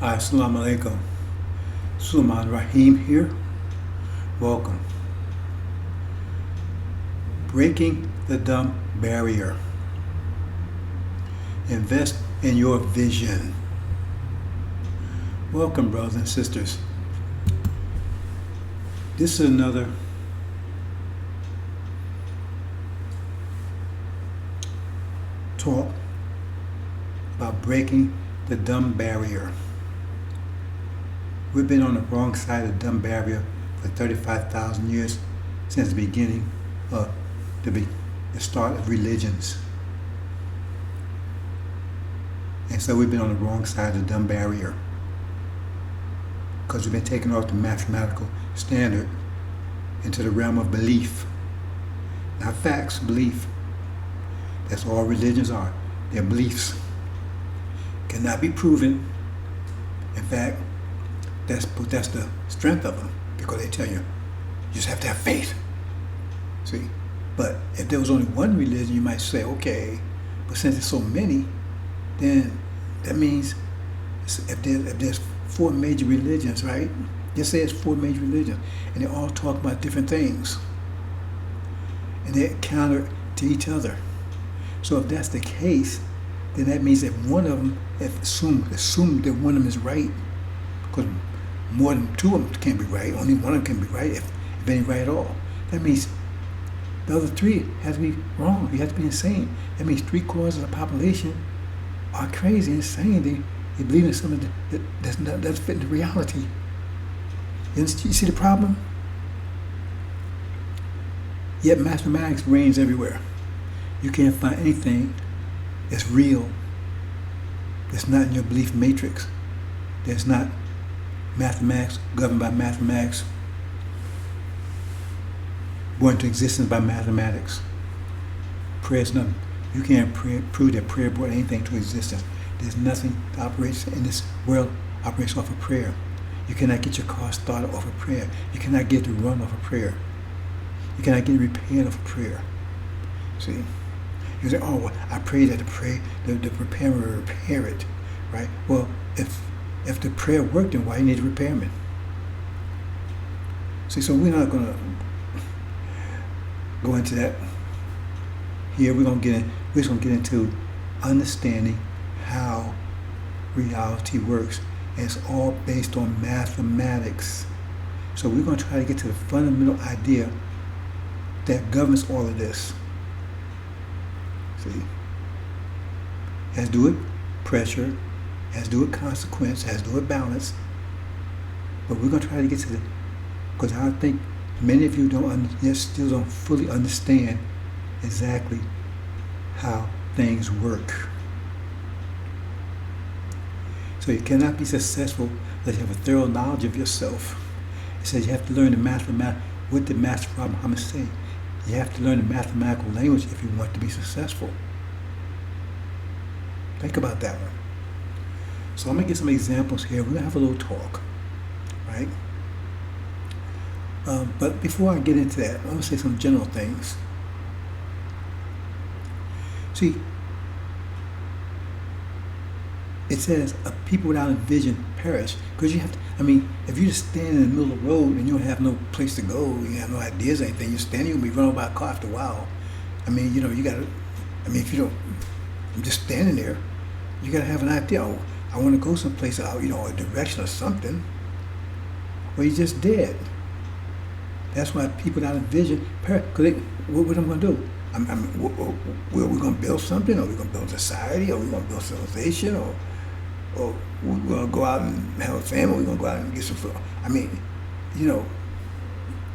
Assalamu alaikum. Sulman Rahim here. Welcome. Breaking the dumb barrier. Invest in your vision. Welcome, brothers and sisters. This is another talk about breaking the dumb barrier. We've been on the wrong side of the dumb barrier for 35,000 years since the beginning of the start of religions. And so we've been on the wrong side of the dumb barrier because we've been taken off the mathematical standard into the realm of belief. Not facts, belief. That's all religions are. They're beliefs. Cannot be proven. In fact, that's the strength of them, because they tell you just have to have faith. See? But if there was only one religion, you might say, okay, but since there's so many, then that means if there's four major religions, right? Just say it's four major religions, and they all talk about different things, and they're counter to each other. So if that's the case, then that means that one of them, assume that one of them is right, because more than two of them can't be right. Only one of them can be right, if any right at all. That means the other three has to be wrong. You have to be insane. That means 3/4 of the population are crazy, insane. They believe in something that doesn't fit into reality. You see the problem? Yet mathematics reigns everywhere. You can't find anything that's real, that's not in your belief matrix, that's not mathematics, governed by mathematics, born into existence by mathematics. Prayer is nothing. You can't prove that prayer brought anything to existence. There's nothing that operates in this world operates off of prayer. You cannot get your car started off of prayer. You cannot get it to run off of prayer. You cannot get it repaired off of prayer. See? You say, oh, well, I pray that the repair will repair it, right? Well, if the prayer worked, then why you need a repairman? See, so we're not going to go into that here. We're just going to get into understanding how reality works. And it's all based on mathematics. So we're going to try to get to the fundamental idea that governs all of this. See? It has to do with pressure, has to do with consequence, has to do with balance. But we're going to try to get to because I think many of you still don't fully understand exactly how things work. So you cannot be successful unless you have a thorough knowledge of yourself. It says you have to learn what the Master Prophet Muhammad is saying. You have to learn the mathematical language if you want to be successful. Think about that one. So I'm going to get some examples here. We're going to have a little talk, right? But before I get into that, I want to say some general things. See, it says a people without a vision perish, because you have to, if you just stand in the middle of the road and you don't have no place to go, you have no ideas or anything, you're standing, you'll be run over by a car after a while. You gotta, if you don't, I'm just standing there, you gotta have an idea. Oh, I want to go someplace out, a direction or something. Well, you're just dead. That's why people without a vision perish. Because what am I going to do? We're going to build something, or we're going to build society, or we're going to build civilization, or we're going to go out and have a family, we're going to go out and get some food. You got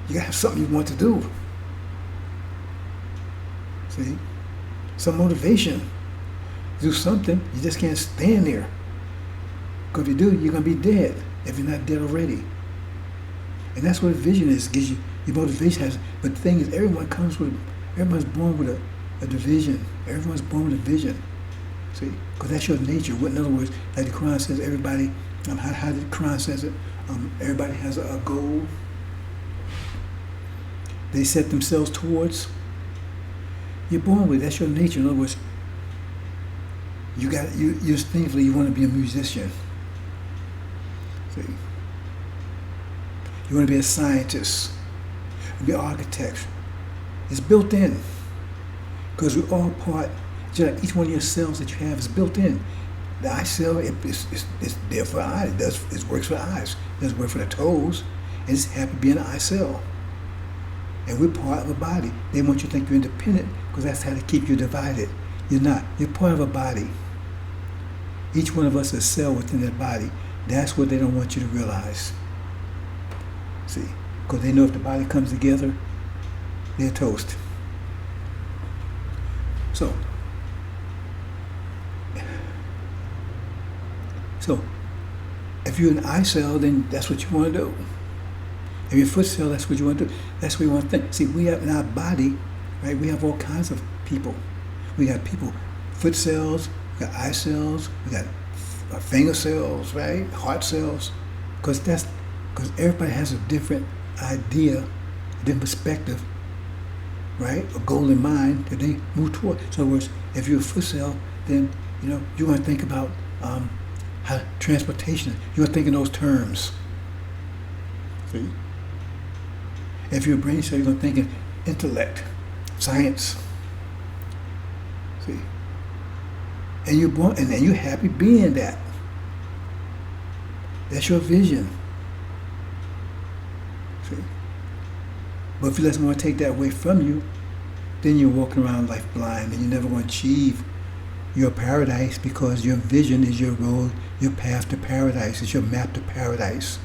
to have something you want to do. See? Some motivation. Do something. You just can't stand there. Because if you do, you're going to be dead if you're not dead already. And that's what a vision is. Gives you your motivation has. But the thing is, everyone's born with a division. Everyone's born with a vision. See, because that's your nature. In other words, like the Quran says, everybody. How the Quran says it? Everybody has a goal. They set themselves towards. You're born with it. That's your nature. In other words, you instinctively you want to be a musician. See? You want to be a scientist, be an architect. It's built in. Because we're all part, just like each one of your cells that you have is built in. The eye cell, it's there for eyes. It works for eyes. It doesn't work for the toes. And it's happy being an eye cell. And we're part of a body. They want you to think you're independent because that's how they keep you divided. You're not. You're part of a body. Each one of us is a cell within that body. That's what they don't want you to realize. See? Because they know if the body comes together, they're toast. So, if you're an eye cell, then that's what you want to do. If you're a foot cell, that's what you want to do. That's what you want to think. See, we have in our body, right, we have all kinds of people. We got people, foot cells, we got eye cells, we got finger cells, right, heart cells. Because everybody has a different idea, a different perspective, right, a goal in mind that they move toward. So in other words, if you're a foot cell, then, you want to think about how transportation, you want to think in those terms. See? If you're a brain cell, you're going to think in intellect, science. See? And you're born, and then you're happy being that. That's your vision. See? But if you let someone take that away from you, then you're walking around life blind, and you're never going to achieve your paradise, because your vision is your road, your path to paradise. It's your map to paradise.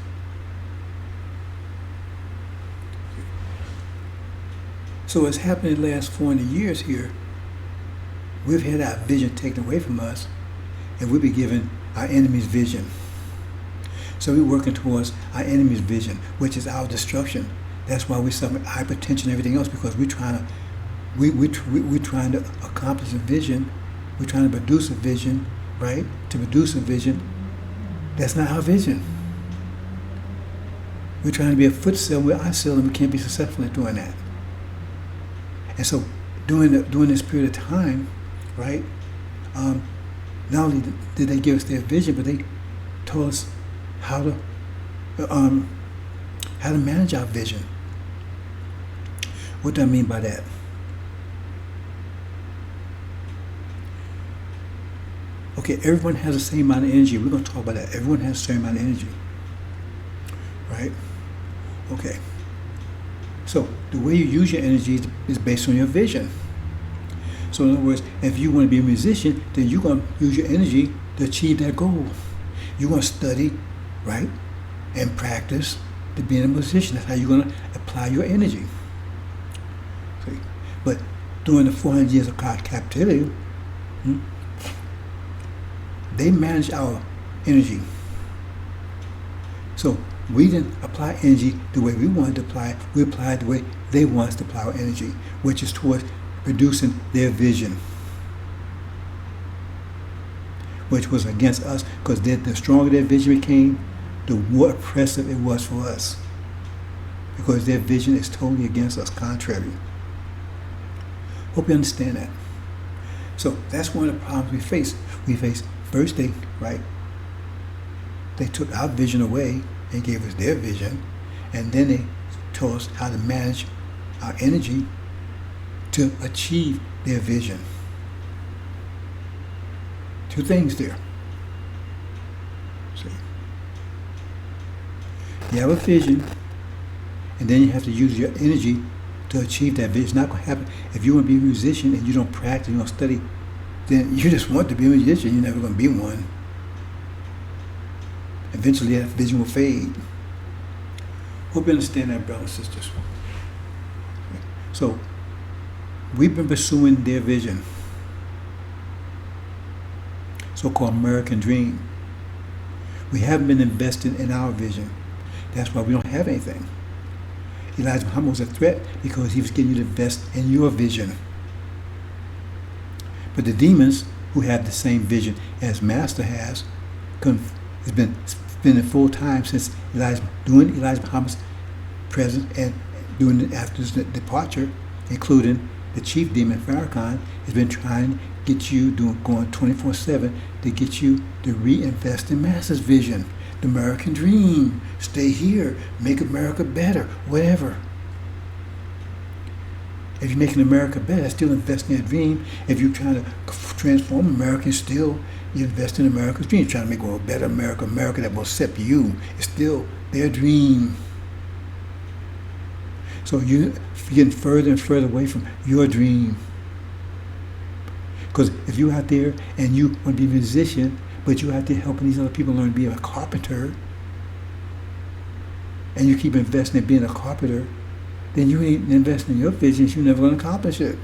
So what's happened in the last 400 years here, we've had our vision taken away from us, and we've been given our enemy's vision. So we're working towards our enemy's vision, which is our destruction. That's why we suffer hypertension and everything else, because we're trying to accomplish a vision. We're trying to produce a vision, right? To produce a vision, that's not our vision. We're trying to be a foot cell, we're eye cell, and we can't be successful at doing that. And so during this period of time, right, not only did they give us their vision, but they told us how to manage our vision. What do I mean by that? Okay, everyone has the same amount of energy. We're going to talk about that. Everyone has the same amount of energy. Right? Okay. So, the way you use your energy is based on your vision. So, in other words, if you want to be a musician, then you're going to use your energy to achieve that goal. You're going to study, right? And practice to be a musician. That's how you're going to apply your energy. See? But during the 400 years of captivity, they manage our energy. So we didn't apply energy the way we wanted to apply it. We applied the way they want us to apply our energy, which is towards producing their vision, which was against us, because the stronger their vision became, the more oppressive it was for us, because their vision is totally against us, contrary. Hope you understand that. So that's one of the problems we face. We face first they took our vision away and gave us their vision, and then they told us how to manage our energy to achieve their vision. Two things there. See? You have a vision, and then you have to use your energy to achieve that vision. It's not going to happen. If you want to be a musician and you don't practice, you don't study, then you just want to be a musician. You're never going to be one. Eventually that vision will fade. Hope you understand that, brothers and sisters. So, we've been pursuing their vision, so-called American dream. We haven't been invested in our vision. That's why we don't have anything. Elijah Muhammad was a threat because he was getting you to invest in your vision. But the demons, who have the same vision as Master has been spending full time since during Elijah Muhammad's presence and after his departure, including the chief demon Farrakhan, has been trying to get you going 24/7 to get you to reinvest in Master's vision. the American dream. Stay here. Make America better. Whatever. If you're making America better, still invest in that dream. If you're trying to transform America, still you invest in America's dream. You're trying to make a better America, America that will accept you. It's still their dream. So you're getting further and further away from your dream. Because if you're out there and you want to be a musician, but you're out there helping these other people learn to be a carpenter, and you keep investing in being a carpenter, then you ain't investing in your vision. You're never going to accomplish it.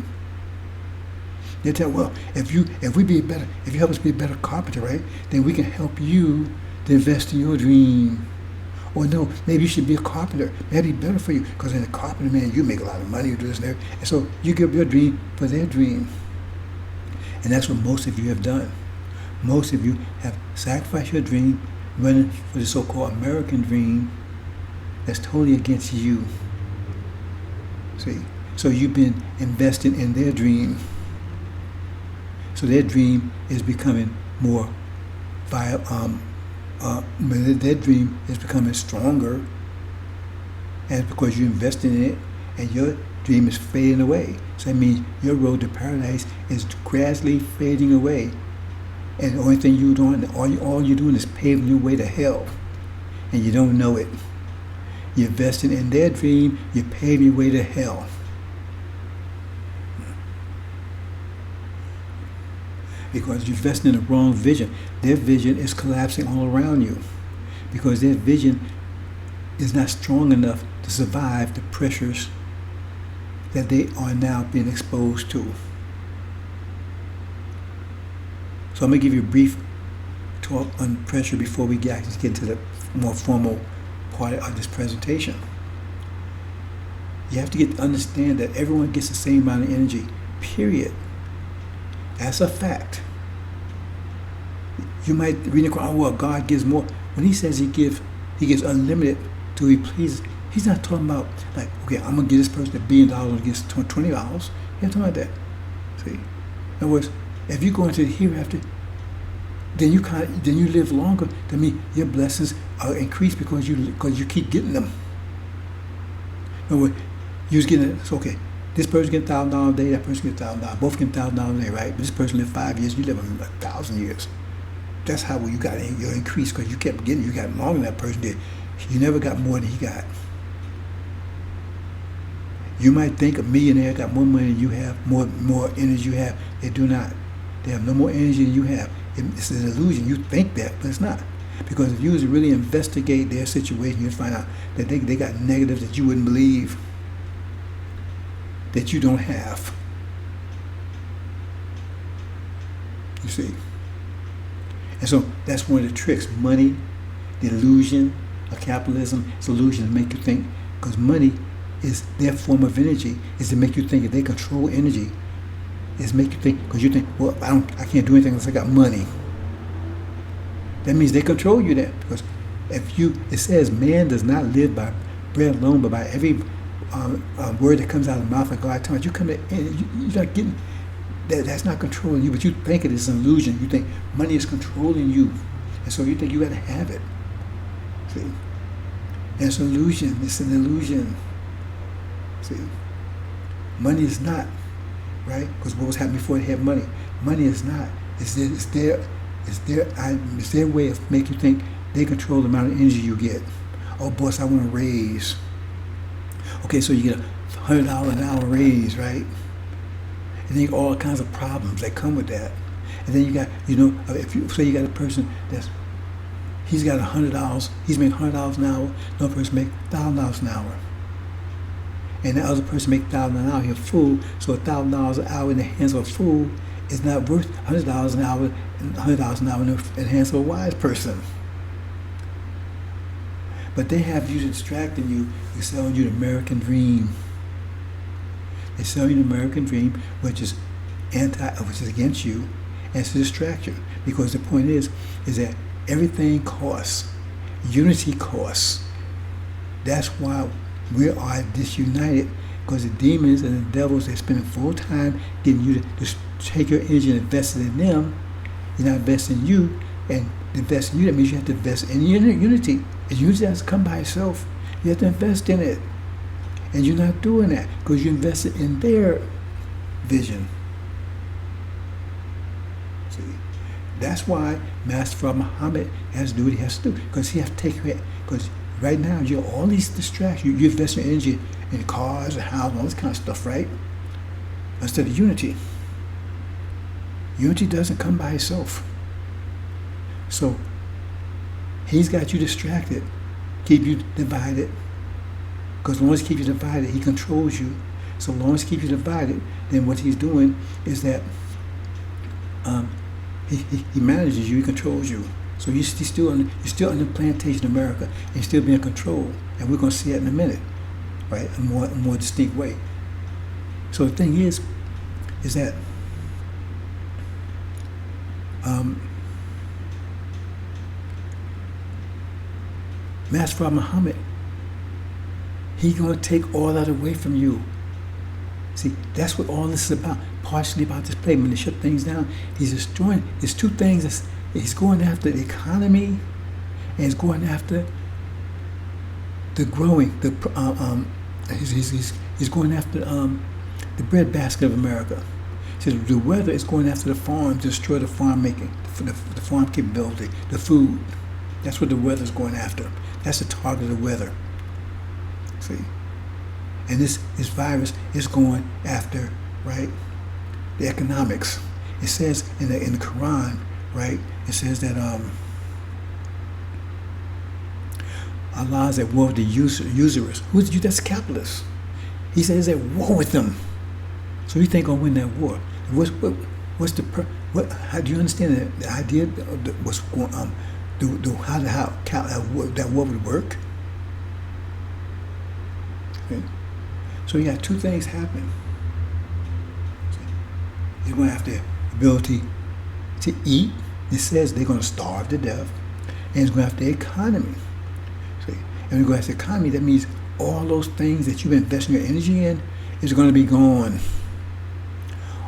They tell, well, if you help us be a better carpenter, right? Then we can help you to invest in your dream. Or no, maybe you should be a carpenter. That'd be better for you, because as a carpenter, man, you make a lot of money. You do this and that, and so you give your dream for their dream. And that's what most of you have done. Most of you have sacrificed your dream, running for the so-called American dream that's totally against you. See? So you've been investing in their dream. So their dream is becoming more viable. Their dream is becoming stronger. And it's because you invested in it, and your dream is fading away. So that means your road to paradise is gradually fading away. And the only thing you're doing, all you're doing is paving your way to hell. And you don't know it. You're investing in their dream, you're paving your way to hell. Because you're investing in the wrong vision. Their vision is collapsing all around you. Because their vision is not strong enough to survive the pressures that they are now being exposed to. So I'm going to give you a brief talk on pressure before we get into the more formal part of this presentation. You have to understand that everyone gets the same amount of energy, period. That's a fact. You might read in the Quran, well, God gives more. When he says he gives unlimited to who he pleases, he's not talking about, like, okay, I'm going to give this person $1 billion and get $20. He's not talking about that. See? In other words, if you go into the hereafter, then you live longer. That means your blessings are increased because you keep getting them. In other words, you was getting it's okay. This person gets $1,000 a day. That person gets $1,000. Both get $1,000 a day, right? But this person lived 5 years. You live 1,000 years. That's how you got your increase, because you kept getting. You got longer than that person did. You never got more than he got. You might think a millionaire got more money than you have, more energy you have. They do not. They have no more energy than you have. It's an illusion. You think that, but it's not. Because if you was to really investigate their situation, you'd find out that they got negatives that you wouldn't believe, that you don't have. You see? And so that's one of the tricks. Money, the illusion of capitalism, it's an illusion to make you think, because money is their form of energy, is to make you think that they control energy. Is make you think, because you think, well, I can't do anything unless I got money. That means they control you then. Because it says man does not live by bread alone, but by every word that comes out of the mouth of God. You're not getting that. That's not controlling you, but you think it is an illusion. You think money is controlling you, and so you think you got to have it. See, and it's an illusion. It's an illusion. See, money is not. Right? Because what was happening before they had money? Money is not. It's their way of making you think they control the amount of energy you get. Oh, boss, I want a raise. Okay, so you get a $100 an hour raise, right? And then you get all kinds of problems that come with that. And then you got, if you say you got a person he's got $100, he's making $100 an hour, another person make $1,000 an hour. And the other person makes $1,000 an hour, he's a fool. So $1,000 an hour in the hands of a fool is not worth $100 an hour in the hands of a wise person. But they have you distracting you. They're selling you the American dream. They sell you the American dream, which is against you, and it's a distraction. Because the point is that everything costs. Unity costs. That's why we are disunited, because the demons and the devils, they're spending full time getting you to take your energy and invest it in them. You're not investing in you, and invest in you, that means you have to invest in unity. And unity doesn't come by itself. You have to invest in it. And you're not doing that because you invested in their vision. See? That's why Master Muhammad has to do what he has to do. Because he has to take care. Because right now, you have all these distractions. You invest your energy in cars and houses and all this kind of stuff, right? Instead of unity. Unity doesn't come by itself. So, he's got you distracted, keep you divided. Because as long as he keeps you divided, he controls you. So as long as he keeps you divided, then what he's doing is that he manages you, he controls you. So you're still on the plantation of America, and you're still being controlled. And we're going to see that in a minute, right? A more distinct way. So the thing is that Master Muhammad, he's going to take all that away from you. See, that's what all this is about. Partially about this play. When they shut things down, he's destroying. There's two things. He's going after the economy, and he's going after the growing. He's going after the breadbasket of America. So the weather is going after the farm to destroy the farm making, the farm capability, the food. That's what the weather's going after. That's the target of the weather. See? And this virus is going after, right, the economics. It says in the Quran, right, it says that Allah is at war with the usurers. Who's you? That's capitalists. He says at war with them. So you think I'll win that war? How do you understand the idea of what's going on? How that war would work? Okay. So you got two things happening. They're going to have the ability to eat. It says they're going to starve to death. And it's going to have the economy. See? And we're going to have the economy. That means all those things that you've been investing your energy in is going to be gone.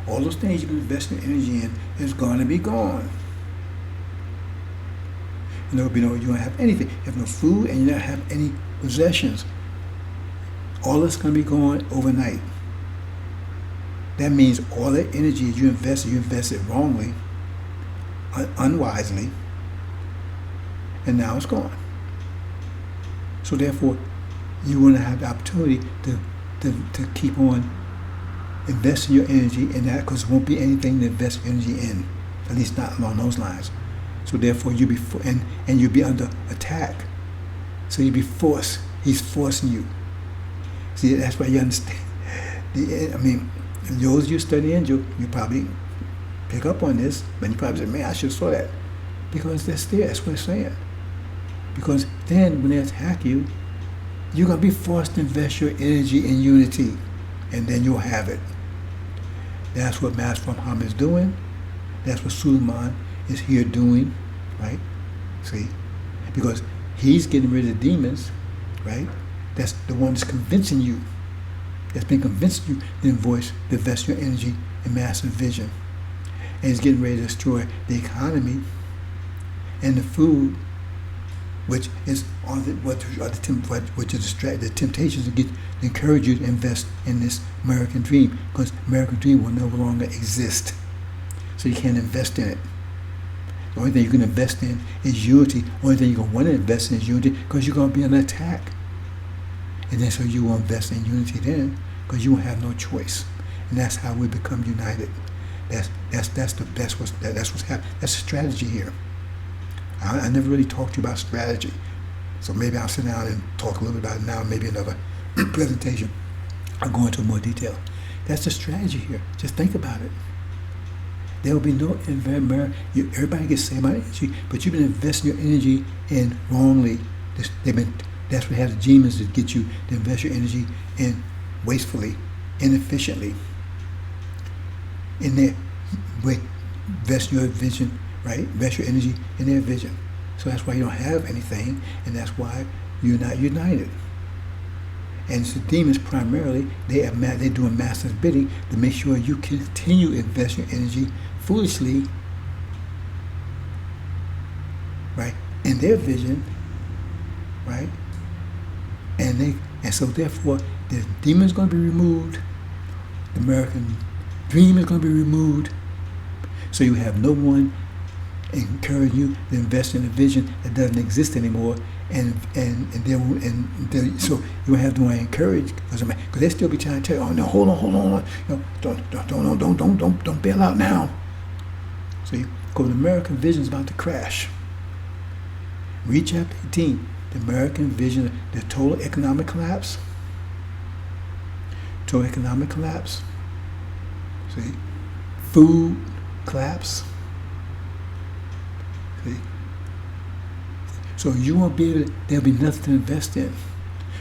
All those things you've been investing your energy in is going to be gone. And there will be you don't have anything. You have no food and you don't have any possessions. All that's going to be gone overnight. That means all that energy you invested wrongly, unwisely, and now it's gone. So therefore, you want to have the opportunity to keep on investing your energy in that, because there won't be anything to invest your energy in, at least not along those lines. So therefore, you'll be under attack. So you'll be forced. He's forcing you. See, that's why you understand. Those of you study angel, you probably pick up on this, but you probably say, man, I should have saw that. Because that's there, that's what it's saying. Because then when they attack you, you're going to be forced to invest your energy in unity, and then you'll have it. That's what Master Muhammad is doing. That's what Suleiman is here doing, right? See? Because he's getting rid of the demons, right? That's the one that's convincing you, that's been convincing you to invest your energy in massive vision. And he's getting ready to destroy the economy and the food, which is the temptations to encourage you to invest in this American dream, because American dream will no longer exist. So you can't invest in it. The only thing you can invest in is unity. The only thing you're going to want to invest in is unity, because you're going to be under attack. And then so you will invest in unity then, because you will have no choice. And that's how we become united. That's what's happening. That's the strategy here. I never really talked to you about strategy. So maybe I'll sit down and talk a little bit about it now, maybe another presentation. I'll go into more detail. That's the strategy here. Just think about it. There will be no investment. Everybody gets the same amount of energy, but you've been investing your energy in wrongly. That's what has the demons that get you to invest your energy in wastefully, inefficiently. In their way, invest your vision, right? Invest your energy in their vision. So that's why you don't have anything, and that's why you're not united. And it's the demons primarily, they're doing master's bidding to make sure you continue to invest your energy foolishly right? In their vision, right? And so therefore the demon is going to be removed, the American dream is going to be removed, so you have no one encouraging you to invest in a vision that doesn't exist anymore, so you have to encourage, because they still be trying to tell you, oh no, hold on, don't bail out now. See, because the American vision is about to crash. Read chapter 18, the American vision, the total economic collapse. See, food collapse. See, so you won't be able to, there'll be nothing to invest in.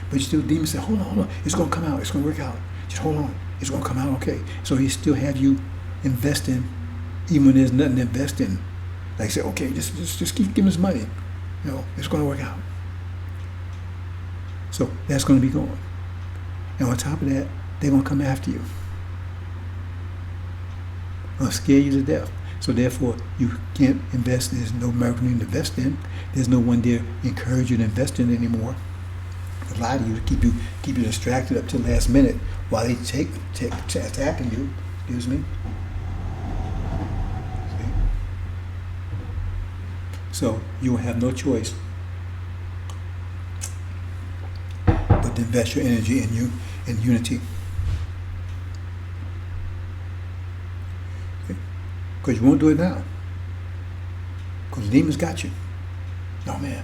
But you still, demons say, hold on, it's going to come out, it's going to work out. Just hold on, it's going to come out okay. So he still have you investing, even when there's nothing to invest in. Like say, okay, just keep giving us money. It's going to work out. So that's going to be going. And on top of that, they're going to come after you. They'll scare you to death. So therefore, you can't invest. There's no American to invest in. There's no one there to encourage you to invest in anymore. A lie to you to keep you distracted up to the last minute while they attacking you. Excuse me. See? So you will have no choice but to invest your energy in unity. Because you won't do it now. Because the demons got you. No, man.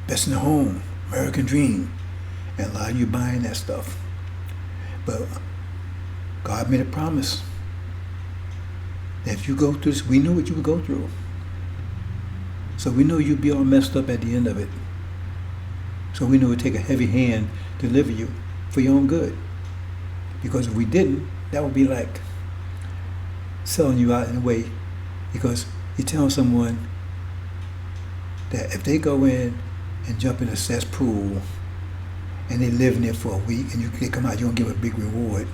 Best in the home. American dream. And a lot of you buying that stuff. But God made a promise that if you go through this, we knew what you would go through. So we know you'd be all messed up at the end of it. So we know it would take a heavy hand to deliver you for your own good. Because if we didn't, that would be like selling you out in a way, because you're telling someone that if they go in and jump in a cesspool and they live in it for a week and they come out, you're going to give a big reward.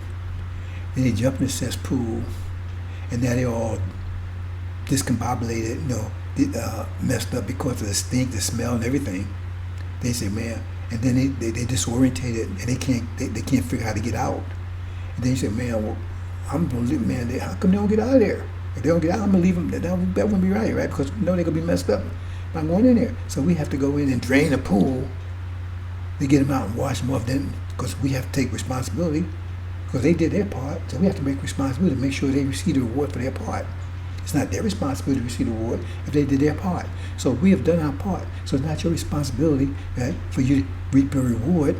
Then they jump in the cesspool and now they're all discombobulated, messed up because of the stink, the smell, and everything. They say, man, and then they disorientated and they can't figure out how to get out. And then you say, man, well, I'm gonna leave, man. How come they don't get out of there? If they don't get out, I'm gonna leave them. That wouldn't be right? Because they're gonna be messed up by going in there. So we have to go in and drain the pool to get them out and wash them off. Then, because we have to take responsibility, because they did their part. So we have to make responsibility to make sure they receive the reward for their part. It's not their responsibility to receive the reward if they did their part. So we have done our part. So it's not your responsibility, right, for you to reap your reward.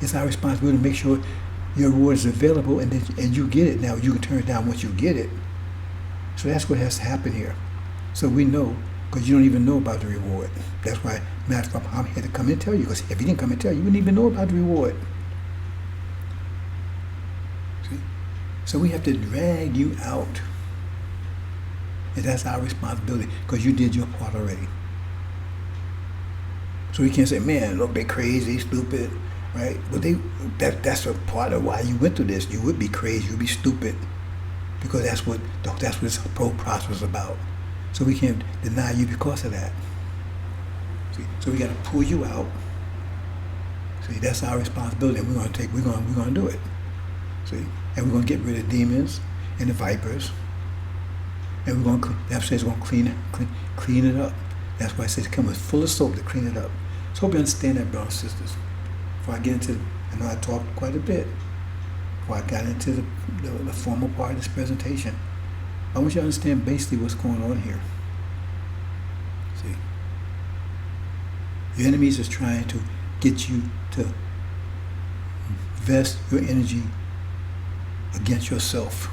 It's our responsibility to make sure your reward is available and you get it. Now you can turn it down once you get it. So that's what has to happen here. So we know, because you don't even know about the reward. That's why, matter of fact, I'm here to come and tell you, because if you didn't come and tell you, you wouldn't even know about the reward. See? So we have to drag you out. And that's our responsibility, because you did your part already. So we can't say, man, look, they're crazy, stupid. Right? But that's a part of why you went through this. You would be crazy, you'd be stupid. Because that's what this whole process was about. So we can't deny you because of that. See? So we gotta pull you out. See, that's our responsibility, and we're gonna do it. See? And we're gonna get rid of demons and the vipers. And that says we're gonna clean it up. That's why it says come with full of soap to clean it up. So hope you understand that, brothers and sisters. Before I get into, I know I talked quite a bit before I got into the formal part of this presentation. I want you to understand basically what's going on here. See, your enemies is trying to get you to invest your energy against yourself,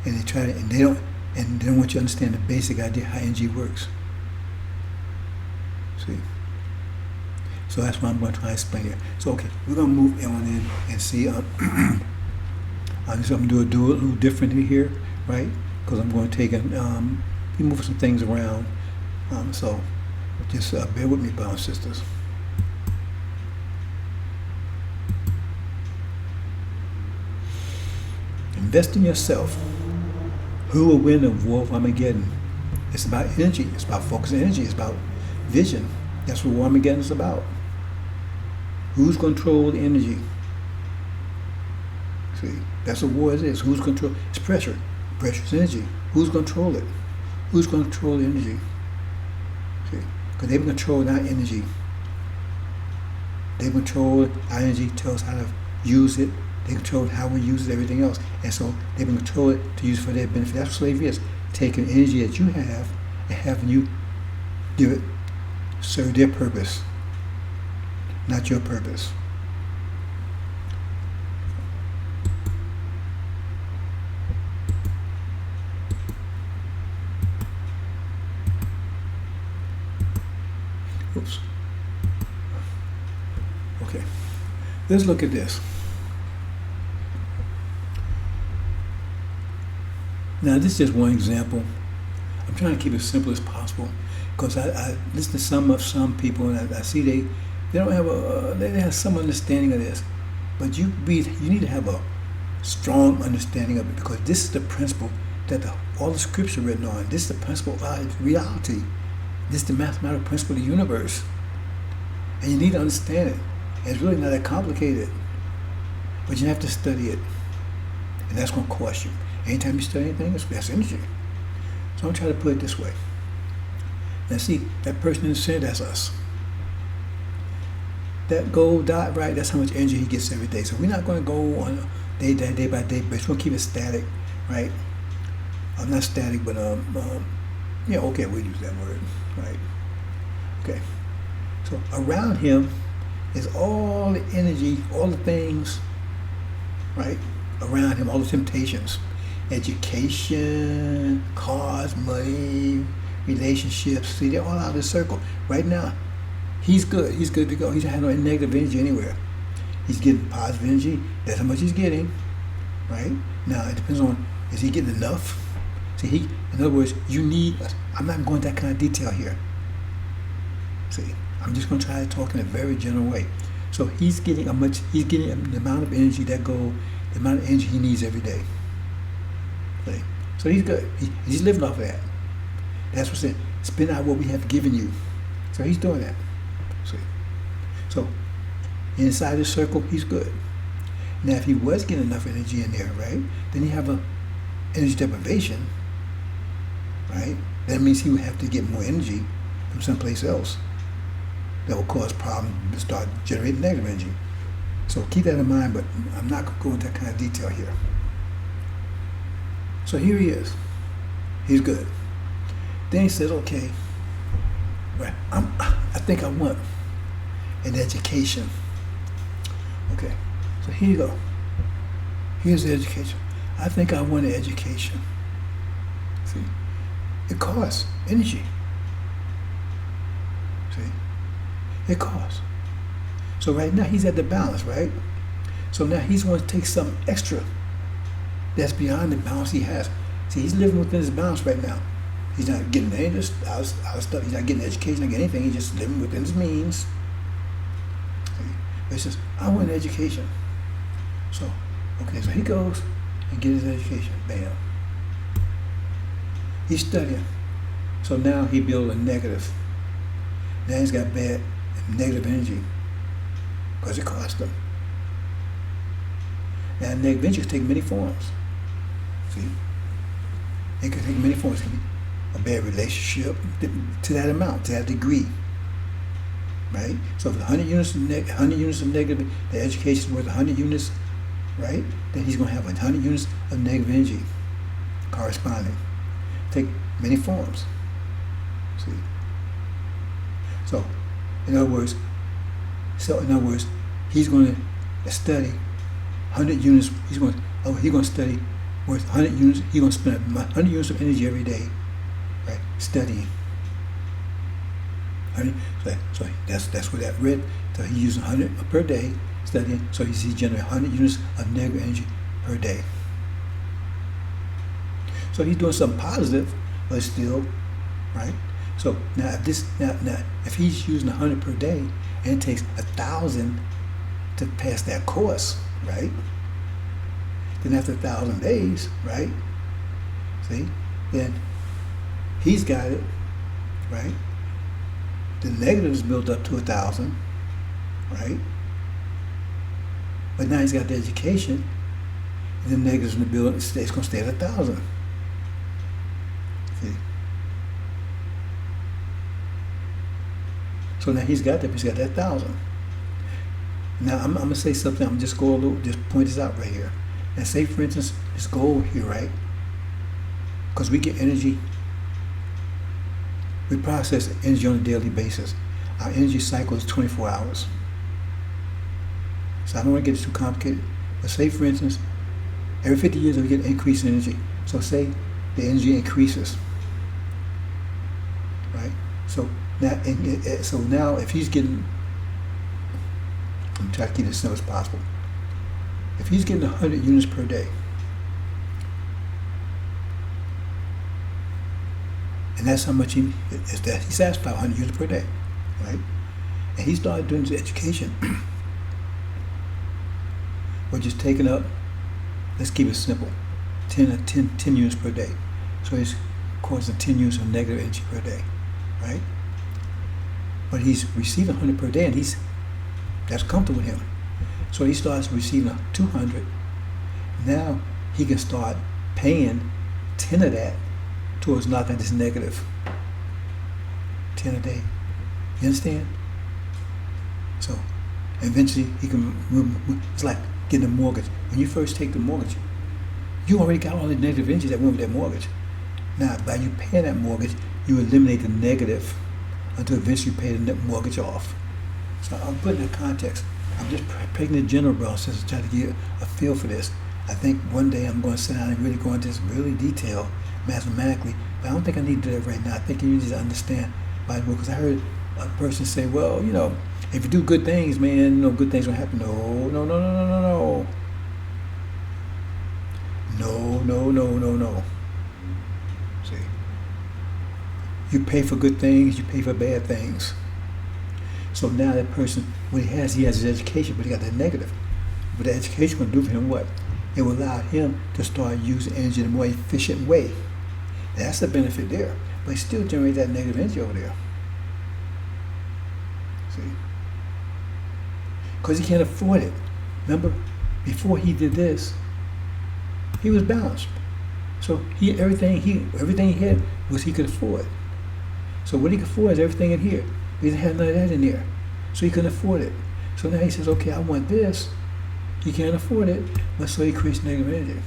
and they don't want you to understand the basic idea how energy works. See. So that's what I'm going to try to explain here. So, okay, we're going to move on in and see. I'm going to do it a little differently here, right? Because I'm going to take and move some things around. So just bear with me, brothers and sisters. Invest in yourself. Who will win the war of Armageddon? It's about energy. It's about focusing energy. It's about vision. That's what Armageddon is about. Who's control the energy? See, that's what war is. Who's control? It's pressure. Pressure's energy. Who's control it? Who's control the energy? See, because they control our energy. They control our energy. Tell us how to use it. They control how we use it. Everything else, and so they can control it to use for their benefit. That's what slavery is. Taking energy that you have and having you do it serve their purpose, not your purpose. Oops. Okay. Let's look at this. Now, this is just one example. I'm trying to keep it as simple as possible because I listen to some people and I see they don't have they have some understanding of this, but you need to have a strong understanding of it because this is the principle that all the scripture written on. This is the principle of our reality. This is the mathematical principle of the universe, and you need to understand it. And it's really not that complicated, but you have to study it, and that's going to cost you. Anytime you study anything, that's energy. So I'm trying to put it this way. Now see, that person in the center, that's us. That gold dot, right, that's how much energy he gets every day. So we're not going to go on a day by day, but we're going to keep it static, right? Not static, but yeah, okay, we'll use that word, right? Okay. So around him is all the energy, all the things, right? Around him, all the temptations. Education, cars, money, relationships. See, they're all out of the circle. Right now, he's good. He's good to go. He's not having no negative energy anywhere. He's getting positive energy. That's how much he's getting. Right? Now, it depends on, is he getting enough? See, in other words, you need, I'm not going into that kind of detail here. See, I'm just going to try to talk in a very general way. So he's getting the amount of energy the amount of energy he needs every day. See? So he's good. He's living off of that. That's what's it. Spend out what we have given you. So he's doing that. See? So inside the circle, he's good. Now, if he was getting enough energy in there, right, then you have a energy deprivation, right? That means he would have to get more energy from someplace else. That will cause problems and start generating negative energy. So keep that in mind, but I'm not going to go into that kind of detail here. So here he is. He's good. Then he says, okay, right, I think I want an education. Okay, so here you go. Here's the education. I think I want an education. See, it costs energy. See, it costs. So right now he's at the balance, right? So now he's going to take something extra that's beyond the balance he has. See, he's living within his balance right now. He's not getting any of this out of stuff. He's not getting education, not getting anything. He's just living within his means. See? But he says, I want an education. So, okay, so he goes and gets his education. Bam. He's studying. So now he builds a negative. Now he's got bad negative energy because it cost him. Now negative energy can take many forms. See? It can take many forms. It can be a bad relationship to that amount, to that degree. Right? So if 100 units of negative, the education is worth 100 units, right? Then he's going to have 100 units of negative energy corresponding. Take many forms. See? So, in other words, he's going to study 100 units. He's going to study worth 100 units. He's going to spend 100 units of energy every day, right? Studying. So that's what that read. So he uses 100 per day studying. So he generates 100 units of negative energy per day. So he's doing something positive, but still, right? So now if he's using 100 per day and it takes 1,000 to pass that course, right? Then after 1,000 days, right? See, then He's got it, right? The negative is built up to 1,000, right? But now he's got the education, and the negatives in the building, it's going to stay at 1,000. See? So now he's got that 1,000. Now I'm going to say something. I'm just point this out right here. And say, for instance, this goal here, right? Because we get energy, we process energy on a daily basis. Our energy cycle is 24 hours. So I don't want to get too complicated. But say, for instance, every 50 years we get increased energy. So say the energy increases, right? So now, if he's getting, I'm trying to keep it as simple as possible. If he's getting 100 units per day, and that's how much he's satisfied, 100 units per day, right? And he started doing his education. We're just taking up, let's keep it simple, 10 units per day. So he's causing 10 units of negative energy per day, right? But he's receiving 100 per day, and that's comfortable with him. So he starts receiving 200. Now he can start paying 10 of that towards knocking this negative. 10 a day. You understand? So eventually he can, it's like getting a mortgage. When you first take the mortgage, you already got all the negative energy that went with that mortgage. Now, by you paying that mortgage, you eliminate the negative until eventually you pay the mortgage off. So I'm putting in context. I'm just taking the general broad sense to try to get a feel for this. I think one day I'm going to sit down and really go into this really detailed mathematically, but I don't think I need to do that right now. I think you need to understand by the book, because I heard a person say, well, if you do good things, man, good things will happen. No. No. See, you pay for good things, you pay for bad things. So now that person, what he has his education, but he got that negative. But the education will do for him what? It will allow him to start using energy in a more efficient way. That's the benefit there. But he still generates that negative energy over there. See? Because he can't afford it. Remember, before he did this, he was balanced. So everything he had was he could afford. So what he could afford is everything in here. He didn't have none of that in there. So he couldn't afford it. So now he says, okay, I want this. He can't afford it, but so he creates negative energy.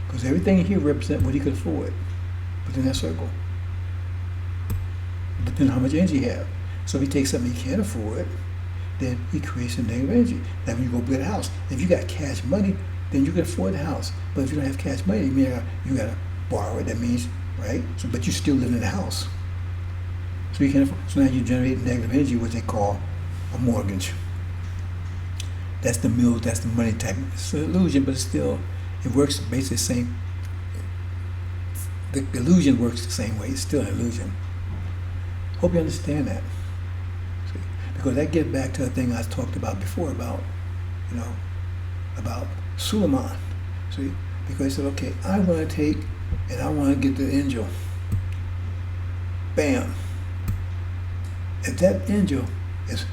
Because everything in here represents what he could afford within that circle. Depending on how much energy he has. So if he takes something he can't afford, then he creates a negative energy. Now when you go build a house, if you got cash money, then you can afford the house. But if you don't have cash money, you got to borrow it. That means, right? So, but you still live in the house. So you can. So now you generate negative energy, what they call a mortgage. That's the money type. It's an illusion, but it works basically the same. The illusion works the same way. It's still an illusion. Hope you understand that. See? Because that gets back to the thing I talked about before about Suleiman. See? Because he said, okay, I want to take and I want to get the angel. Bam. If that angel is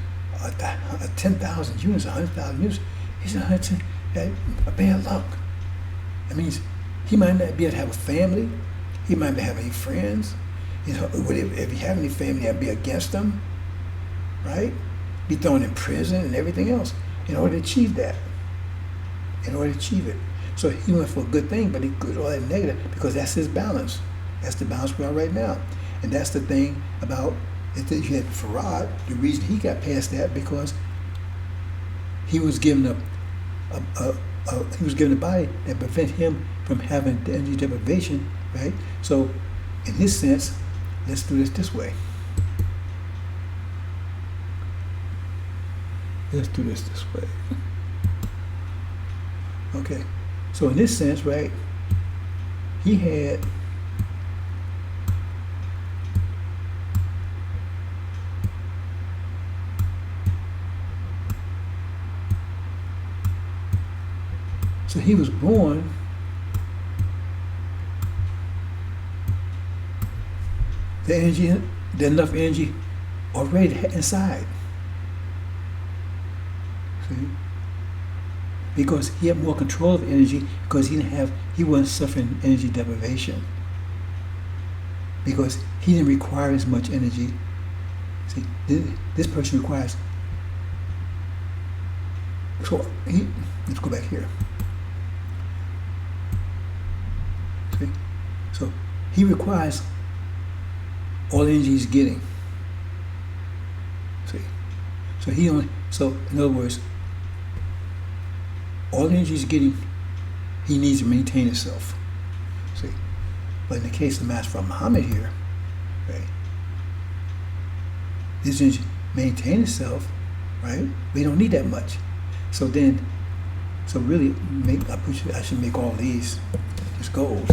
10,000 units, 100,000 units, he's a bad luck. That means he might not be able to have a family. He might not have any friends. If he have any family, that'd be against him, right? Be thrown in prison and everything else in order to achieve that. In order to achieve it. So he went for a good thing, but he got all that negative because that's his balance. That's the balance we're on right now. And that's the thing about it that you had Farad. The reason he got past that because he was given a body that prevent him from having the energy deprivation, right? So in his sense, let's do this way. Let's do this way. Okay. So in this sense, right, he had so he was born the energy, there's enough energy already inside. See? Because he had more control of energy because he wasn't suffering energy deprivation. Because he didn't require as much energy. See, this person requires. So let's go back here. See, so he requires all the energy he's getting. See, so in other words, all the energy he's getting, he needs to maintain himself. See, but in the case of Master Muhammad here, right, this energy maintain itself, right? We don't need that much. So really, I should make all these just gold.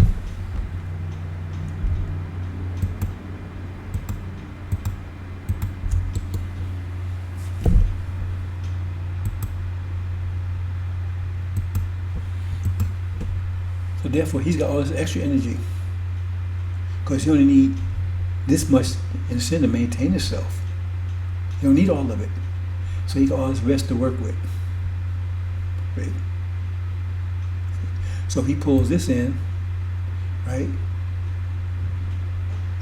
So therefore, he's got all this extra energy because he only need this much in a sense to maintain himself. You don't need all of it. So he got all this rest to work with. Right? So he pulls this in, right?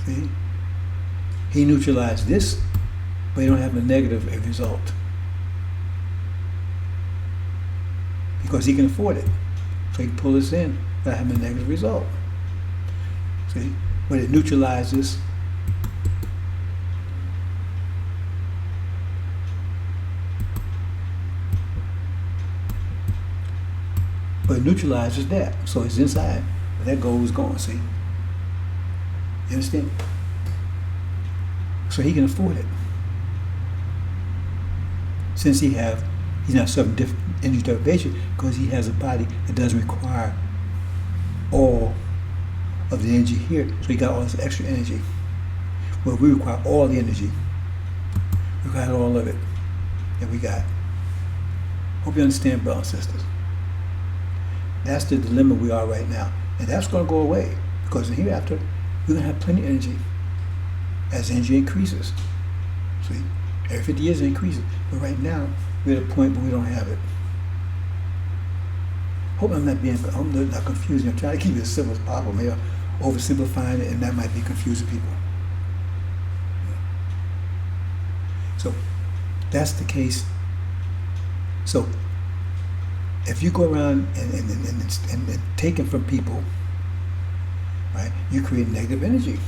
See? He neutralized this, but he don't have a negative result. Because he can afford it. So he can pull this in without having a negative result. See? When it neutralizes that. So it's inside. But that gold is gone, see? You understand? So he can afford it. Since he's not suffering energy deprivation because he has a body that doesn't require all of the energy here. So he got all this extra energy. Well, we require all the energy. We require all of it that we got. Hope you understand, brothers and sisters. That's the dilemma we are right now. And that's going to go away because hereafter, we're going to have plenty of energy as energy increases. See? Every 50 years it increases. But right now, we're at a point where we don't have it. Hope I'm not confusing. I'm trying to keep it as simple as possible. Maybe I'm oversimplifying it and that might be confusing people. So, that's the case. So, if you go around and taking from people, right, you create negative energy.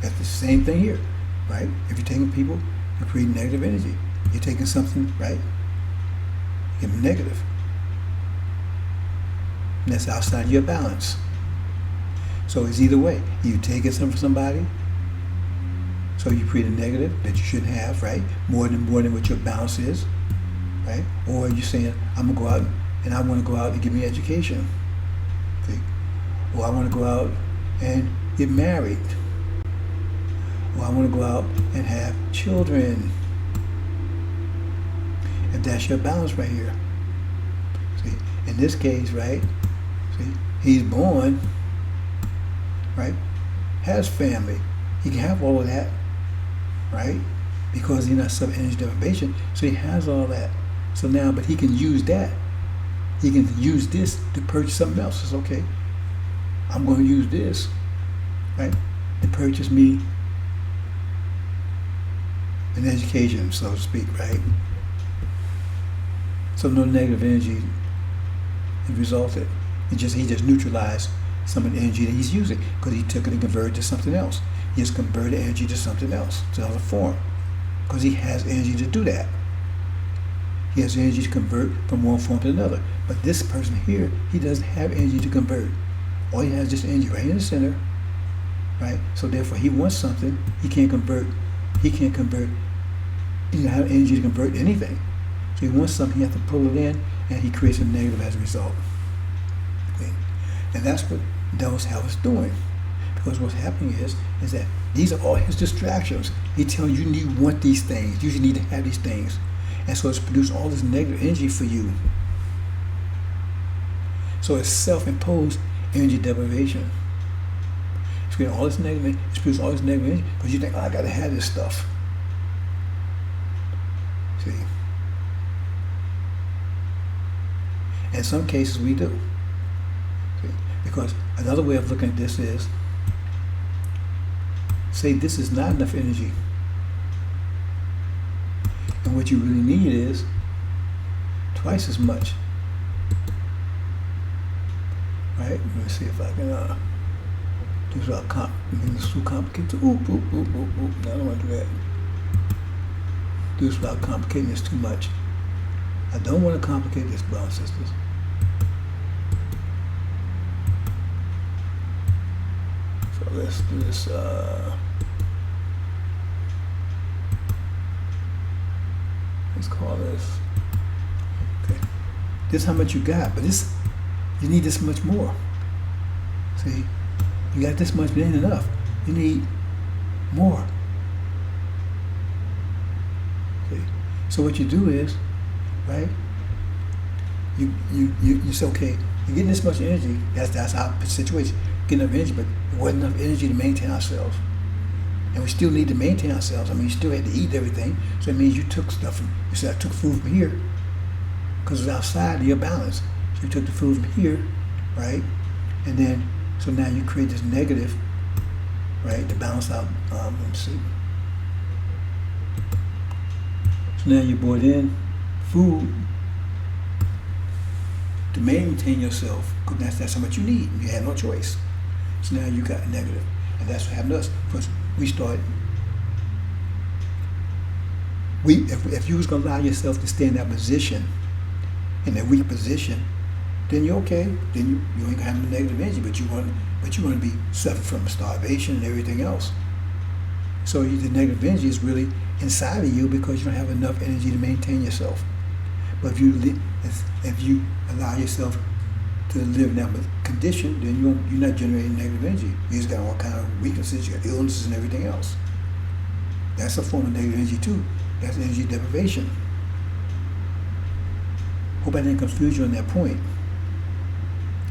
That's the same thing here, right? If you're taking people, you create negative energy. You're taking something, right? You give them negative. And that's outside your balance. So it's either way. You taking something from somebody, so you create a negative that you shouldn't have, right? More than what your balance is. Right? Or you're saying, I'm going to go out and I want to go out and get me education. See? Or I want to go out and get married. Or I want to go out and have children. If that's your balance right here. See? In this case, right? See? He's born, right? Has family. He can have all of that, right? Because he's not suffering energy deprivation, so he has all that. So now, but he can use that. He can use this to purchase something else. It's okay. I'm going to use this, right, to purchase me an education, so to speak, right? So no negative energy resulted. He just neutralized some of the energy that he's using because he took it and converted it to something else. He has converted energy to something else, to another form, because he has energy to do that. He has energy to convert from one form to another. But this person here, he doesn't have energy to convert. All he has is just energy right in the center, right? So therefore, he wants something. He can't convert. He doesn't have energy to convert anything. So he wants something. He has to pull it in, and he creates a negative as a result. Okay? And that's what devil's hell is doing. Because what's happening is that these are all his distractions. He tells you you want these things. You need to have these things. And so it's produced all this negative energy for you. So it's self-imposed energy deprivation. It's creating all this negative energy. It's producing all this negative energy because you think, oh, I got to have this stuff. See? In some cases, we do. See? Because another way of looking at this is, say this is not enough energy. And what you really need is twice as much. Right? Let me see if I can do this without too complicated. Oop. I don't want to do that. Do this without complicating this too much. I don't want to complicate this, brothers and sisters. So let's do this. Let's call this. Okay. This is how much you got, but this, you need this much more. See, you got this much, but it ain't enough. You need more. See, so what you do is, right? You say, okay, you're getting this much energy. That's our situation. Getting enough energy, but it wasn't enough energy to maintain ourselves. And we still need to maintain ourselves. I mean, you still had to eat everything. So it means you took stuff from, you said I took food from here because it's outside of your balance. So you took the food from here, right? And then, so now you create this negative, right, to balance out, let me see. So now you brought in food to maintain yourself because that's how much you need. You had no choice. So now you got negative. And that's what happened to us. Because we started, if you was going to allow yourself to stay in that position, in that weak position, then you're okay. Then you ain't going to have no negative energy, but you want to be suffering from starvation and everything else. So the negative energy is really inside of you because you don't have enough energy to maintain yourself. But if you allow yourself to live in that condition, then you're not generating negative energy. You just got all kind of weaknesses, you got illnesses and everything else. That's a form of negative energy too. That's energy deprivation. Hope I didn't confuse you on that point.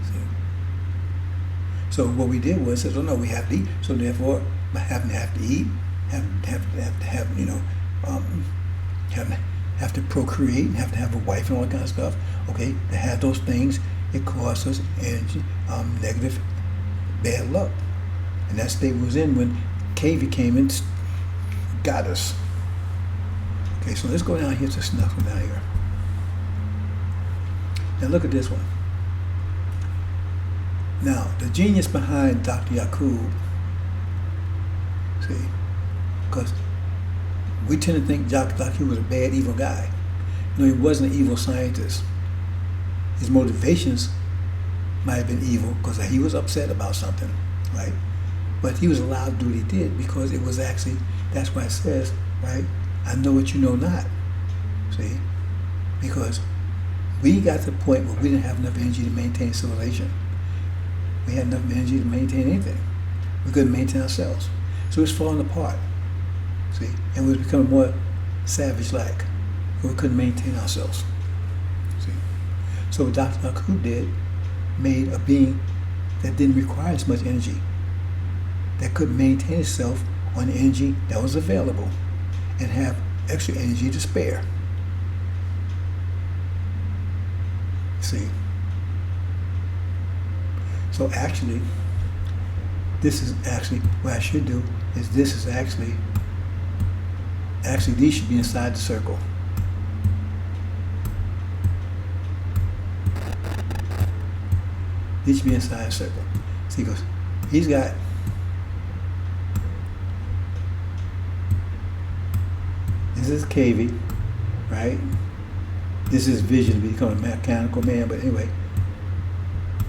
See? So what we did was, said, oh no, we have to eat. So therefore, by having to have to eat, have to procreate, and have to have a wife and all that kind of stuff. Okay, to have those things, it costs us energy, negative, bad luck. And that state was in when KV came and got us. Okay, so let's go down here to Snuffle down here. Now look at this one. Now, the genius behind Dr. Yakub, see, because we tend to think Dr. Yakub was a bad, evil guy. No, he wasn't an evil scientist. His motivations might have been evil because he was upset about something, right? But he was allowed to do what he did because it was actually, that's why it says, right, I know what you know not, see? Because we got to the point where we didn't have enough energy to maintain civilization. We had enough energy to maintain anything. We couldn't maintain ourselves. So it's falling apart, see? And we was becoming more savage-like. We couldn't maintain ourselves, see? So what Dr. Yakub did, made a being that didn't require as much energy, that could maintain itself on the energy that was available and have extra energy to spare. See? So actually, this is actually, what I should do is this is actually these should be inside the circle. These should be inside the circle. See, because he's got, this is KV, right? This is vision to become a mechanical man, but anyway,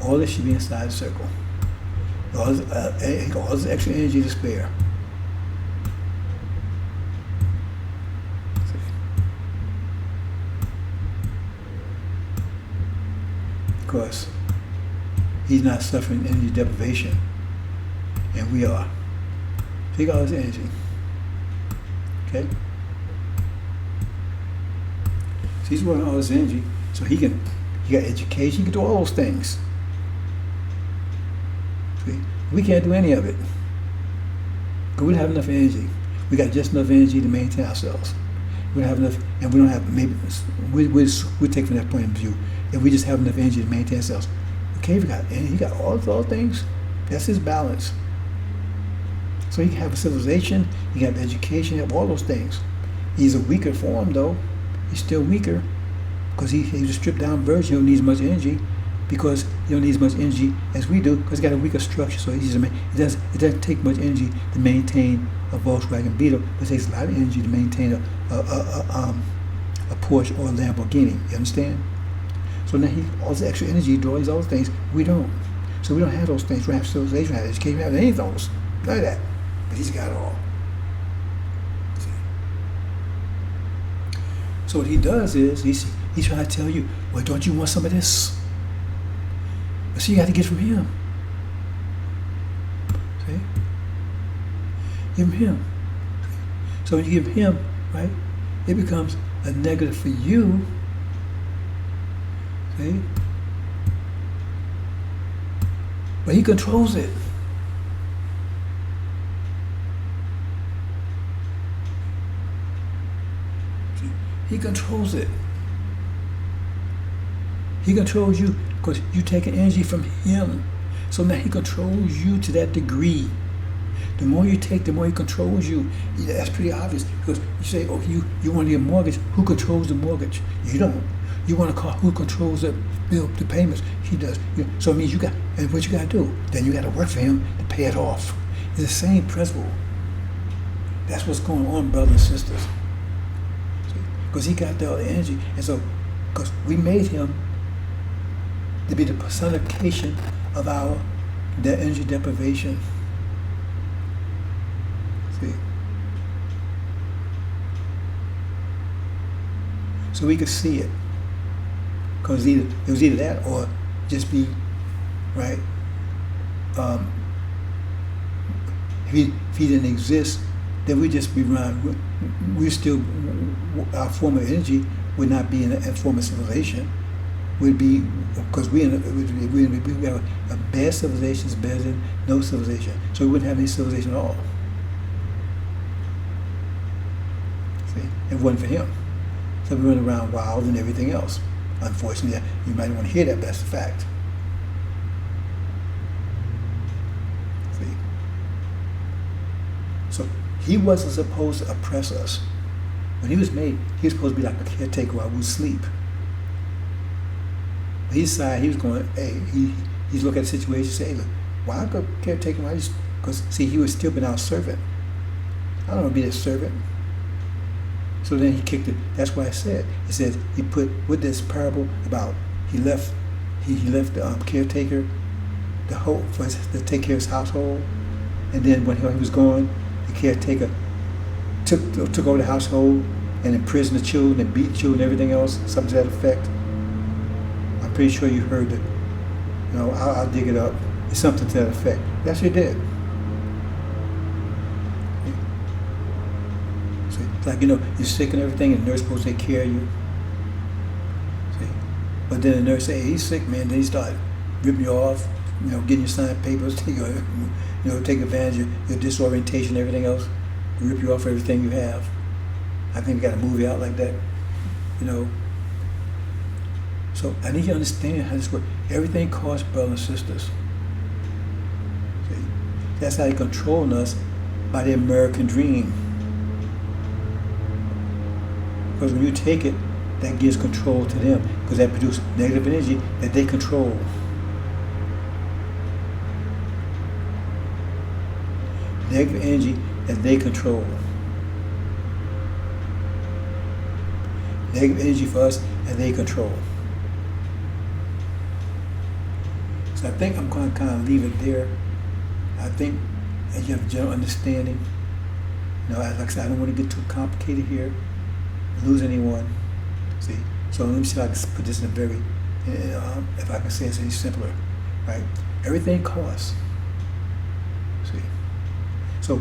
all this should be inside the circle. All this extra energy to spare. See? Of course, he's not suffering energy deprivation, and we are. Take all this energy. Okay? So he's working all this energy, so he got education, he can do all those things. See? We can't do any of it. Because we don't have enough energy. We got just enough energy to maintain ourselves. We don't have enough, and we don't have, maybe, we take from that point of view, if we just have enough energy to maintain ourselves. Okay, we got, and he got all things. That's his balance. So he can have a civilization, he can have education, he can have all those things. He's a weaker form though. He's still weaker because he's a stripped down version. He don't need as much energy because he don't need as much energy as we do because he got a weaker structure. So it doesn't take much energy to maintain a Volkswagen Beetle, but it takes a lot of energy to maintain a Porsche or a Lamborghini. You understand? So now all this extra energy, doing all those things, we don't. So we don't have those things. We don't have civilization, we don't have education, we don't have any of those. None of that. But he's got it all. See? So what he does is, he's trying to tell you, well, don't you want some of this? But see, you got to get from him. See? Give him. So when you give him, right, it becomes a negative for you. See? But he controls it. See? He controls it. He controls you because you take energy from him. So now he controls you to that degree. The more you take, the more he controls you. That's pretty obvious because you say, oh, you want your mortgage. Who controls the mortgage? You don't. You want a car. Who controls the bill, the payments? He does. So it means and what you got to do? Then you got to work for him to pay it off. It's the same principle. That's what's going on, brothers and sisters. Because he got the energy. And so, because we made him to be the personification of the energy deprivation. See? So we could see it. Because it was either that or just be, right? If he didn't exist, then we'd just be around. Our form of energy would not be in a form of civilization. Would be because we have a bad civilization is better than no civilization. So we wouldn't have any civilization at all. See, if it wasn't for him. So we went around wild and everything else. Unfortunately, you might want to hear that, but that's a fact. See? So he wasn't supposed to oppress us. When he was made, he was supposed to be like a caretaker while we sleep. But he decided he was going, hey, he's looking at the situation and say, hey, look, why go caretaker? Because, see, he was still been our servant. I don't want to be a servant. So then he kicked it. That's why I said. It says he put with this parable about he left the caretaker to take care of his household, and then when he was gone, the caretaker took over the household and imprisoned the children and beat the children and everything else, something to that effect. I'm pretty sure you heard it. I'll dig it up. It's something to that effect. That's what he did. It's like, you're sick and everything, and the nurse is supposed to take care of you. See? But then the nurse say, hey, he's sick, man. Then he started ripping you off, getting you signed papers, take advantage of your disorientation and everything else, rip you off everything you have. I think we got a movie out like that, So I need you to understand how this works. Everything costs, brothers and sisters. See? That's how they control us by the American dream. Because when you take it, that gives control to them, because that produces negative energy that they control. Negative energy that they control. Negative energy for us that they control. So I think I'm going to kind of leave it there. I think as you have a general understanding, like I said, I don't want to get too complicated here. Lose anyone. See, so let me see if I can put this in a very, if I can say it any simpler, right? Everything costs. See, so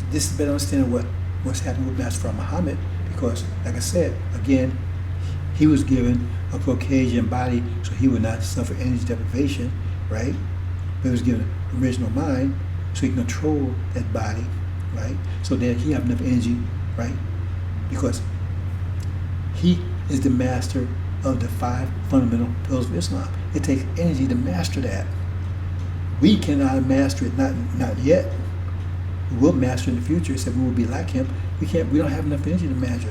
this is better understanding what's happening with Master Muhammad, because, like I said, again, he was given a Caucasian body so he would not suffer energy deprivation, right? But he was given an original mind so he can control that body right? So that he have enough energy, right? Because he is the master of the 5 fundamental pillars of Islam. It takes energy to master that. We cannot master it, not yet. We will master in the future, except we will be like him. We don't have enough energy to manage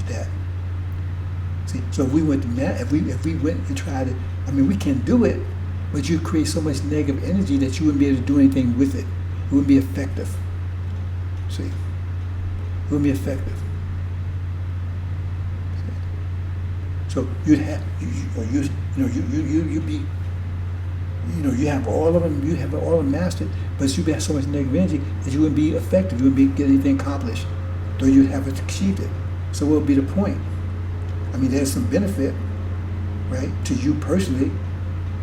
that. See, so if we went and tried it, I mean, we can do it, but you create so much negative energy that you wouldn't be able to do anything with it. It wouldn't be effective. See, it wouldn't be effective. So you'd have you have all of them mastered, but you'd have so much negative energy that you wouldn't be effective. You wouldn't get anything accomplished, though you'd have achieved it. So what would be the point? I mean, there's some benefit, right, to you personally,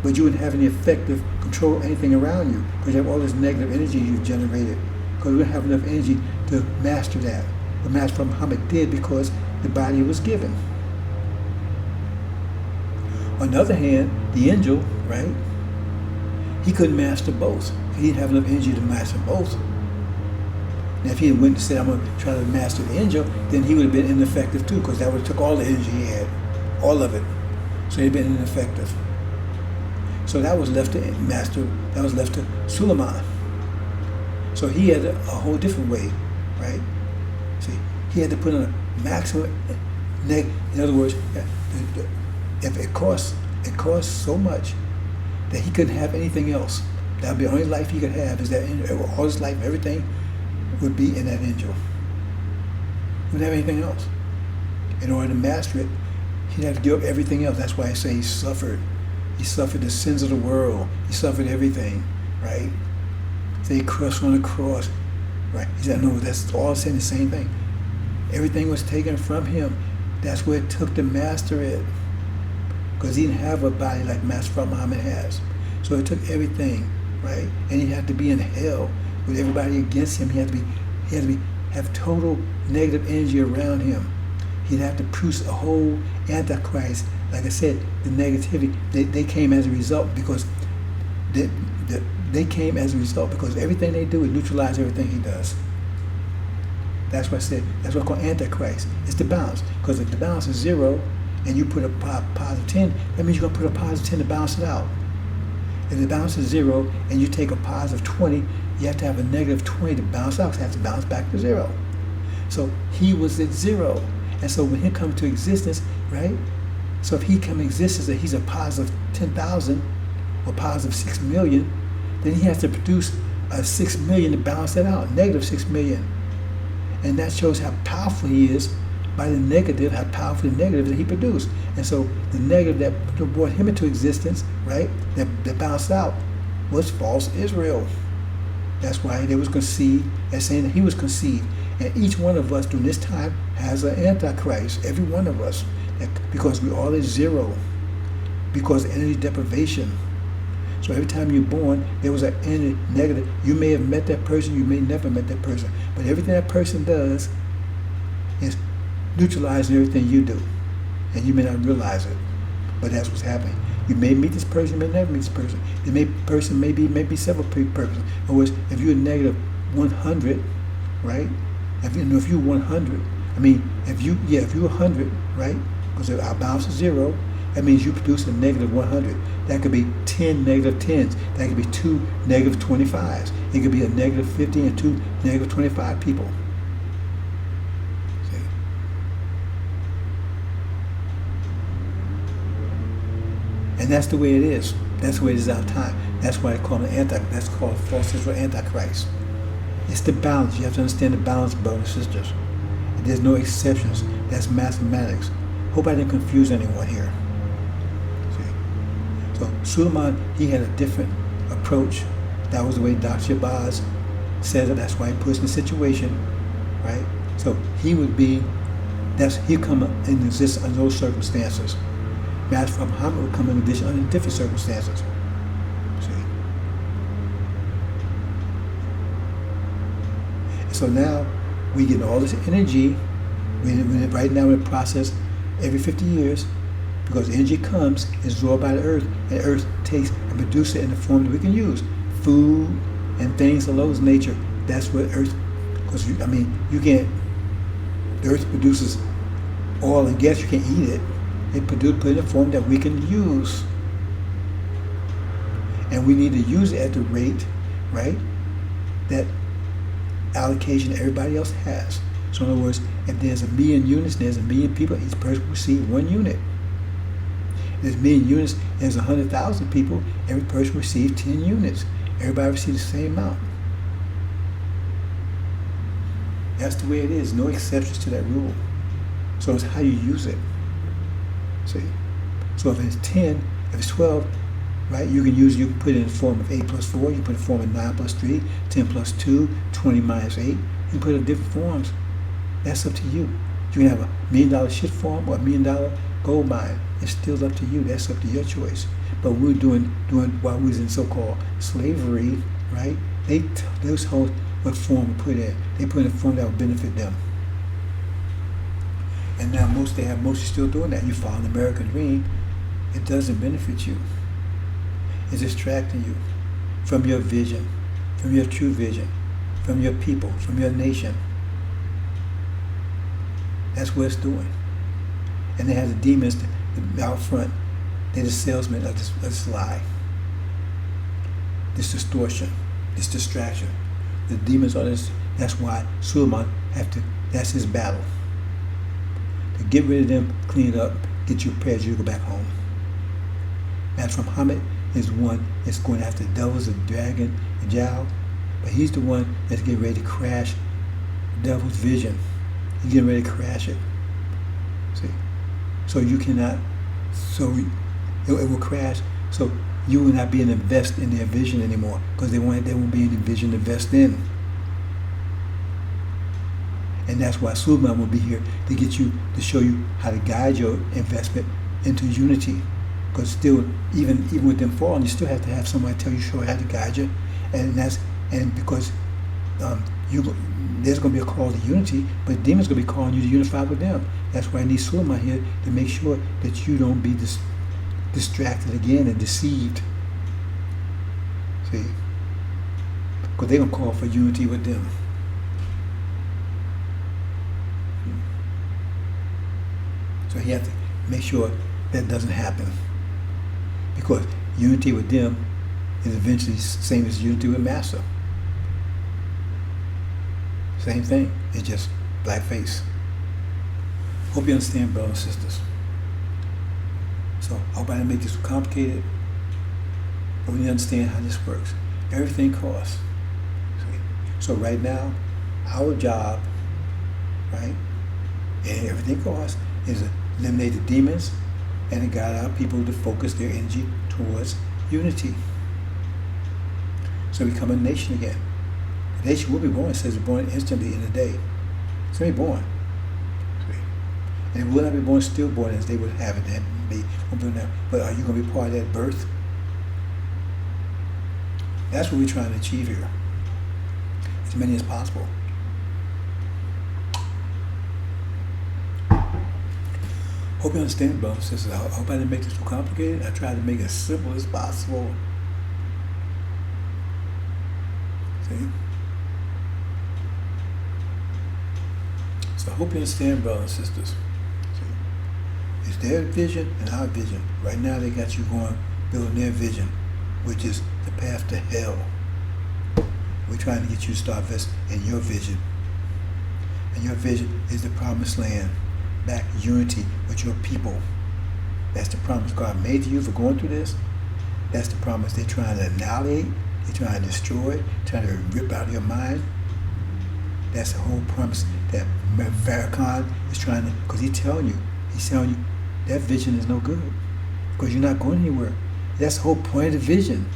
but you wouldn't have any effective control of anything around you because you have all this negative energy you've generated. Because we don't have enough energy to master that. The Master Muhammad did because the body was given. On the other hand, the angel, right, he couldn't master both. He didn't have enough energy to master both. Now, if he had went and said, I'm going to try to master the angel, then he would have been ineffective too, because that would have took all the energy he had, all of it. So he'd been ineffective. So that was left to Suleiman. So he had a whole different way, right? See, he had to put on a maximum, in other words, if it costs so much that he couldn't have anything else. That would be the only life he could have, is that all his life, everything would be in that angel. He wouldn't have anything else. In order to master it, he'd have to give up everything else. That's why I say he suffered. He suffered the sins of the world. He suffered everything, right? So he crushed on the cross, right? He said, no, that's all saying the same thing. Everything was taken from him. That's what it took to master it. Because he didn't have a body like Master Muhammad has. So it took everything, right? And he had to be in hell with everybody against him. He had to have total negative energy around him. He'd have to produce a whole antichrist. Like I said, the negativity, they came as a result because they came as a result because everything they do is neutralize everything he does. That's what I said. That's what I call antichrist. It's the balance. Because if the balance is 0, and you put a positive 10, that means you're going to put a positive 10 to balance it out. If the balance is 0 and you take a positive 20, you have to have a negative 20 to balance out, because it has to balance back to 0. So he was at 0. And so when he comes to existence, right? So if he comes to existence and he's a positive 10,000 or positive 6 million, then he has to produce a 6 million to balance that out, negative 6 million. And that shows how powerful he is by the negative, how powerful the negative that he produced. And so the negative that brought him into existence, right, that bounced out, was false Israel. That's why they was conceived as saying that he was conceived. And each one of us during this time has an antichrist, every one of us, because we all is 0, because of energy deprivation. So every time you're born, there was an energy negative. You may have met that person, you may never met that person, but everything that person does is neutralizing everything you do, and you may not realize it, but that's what's happening. You may meet this person, you may never meet this person. The person may be several persons. In other words, if you're negative 100, right? If you're 100, I mean, if you're 100, right? Because our balance is 0, that means you produce a negative 100. That could be 10 negative 10s. That could be 2 negative 25s. It could be a negative 50 and 2 negative 25 people. And that's the way it is. That's the way it is our time. That's why they call it that's called false Israel Antichrist. It's the balance. You have to understand the balance, brothers and sisters. And there's no exceptions. That's mathematics. Hope I didn't confuse anyone here. See? So Suleiman, he had a different approach. That was the way Dr. Shabazz said it. That's why he puts in the situation, right? So he would be, he'd come in existence under those circumstances. Master Muhammad would come in addition under different circumstances. See? And so now we get all this energy. Right now in the process, every 50 years, because energy comes, is absorbed by the earth, and the earth takes and produces it in the form that we can use. Food and things of those nature That's what Earth, because I mean, you can't, the Earth produces oil and gas, you can't eat it. It put it in a form that we can use. And we need to use it at the rate, right, that allocation everybody else has. So in other words, if there's 1 million units, there's 1 million people, each person will receive 1 unit. If there's 1 million units, there's 100,000 people, every person receives 10 units. Everybody receives the same amount. That's the way it is. No exceptions to that rule. So it's how you use it. See? So if it's 10, if it's 12, right, you can put it in the form of 8 plus 4, you can put it in the form of 9 plus 3, 10 plus 2, 20 minus 8. You can put it in different forms. That's up to you. You can have a $1 million shit farm or a $1 million gold mine. It's still up to you. That's up to your choice. But we were doing while we was in so-called slavery, right? Those told what form to put in. They put in a form that would benefit them. And now most are still doing that. You follow the American dream, it doesn't benefit you. It's distracting you from your vision, from your true vision, from your people, from your nation. That's what it's doing. And they have the demons out front. They're the salesmen of this lie, this distortion, this distraction. The demons are this. That's why Suleiman that's his battle. To get rid of them, clean it up, get you prepared to go back home. As for Muhammad is one that's going after the devils, the dragon, the Jal, but he's the one that's getting ready to crash the devil's vision. He's getting ready to crash it. See? So you cannot, so it will crash. So you will not be able to invest in their vision anymore because there won't be any vision to invest in. And that's why Suleiman will be here to show you how to guide your investment into unity. Because still, even with them falling, you still have to have somebody show you how to guide you. And because there's going to be a call to unity, but demons going to be calling you to unify with them. That's why I need Suleiman here to make sure that you don't be distracted again and deceived. See? Because they're going to call for unity with them. So you have to make sure that doesn't happen. Because unity with them is eventually the same as unity with Master. Same thing. It's just blackface. Hope you understand, brothers and sisters. So I hope I didn't make this too complicated. But we understand how this works. Everything costs. So right now, our job, right, and everything costs, is to eliminate the demons and to guide our people to focus their energy towards unity. So we become a nation again. The nation will be born. It says it's born instantly in a day. It's going to be born. And it will not be born stillborn as they would have it and be. But are you going to be part of that birth? That's what we're trying to achieve here. As many as possible. Hope you understand, brothers and sisters. I hope I didn't make this too complicated. I tried to make it as simple as possible. See? So I hope you understand, brothers and sisters. See? It's their vision and our vision. Right now they got you going, building their vision, which is the path to hell. We're trying to get you to start investing in your vision. And your vision is the promised land. Back unity with your people. That's the promise God made to you for going through this. That's the promise they're trying to annihilate. They're trying to destroy, trying to rip out of your mind. That's the whole promise that Farrakhan is trying to, because he's telling you that vision is no good. Because you're not going anywhere. That's the whole point of the vision.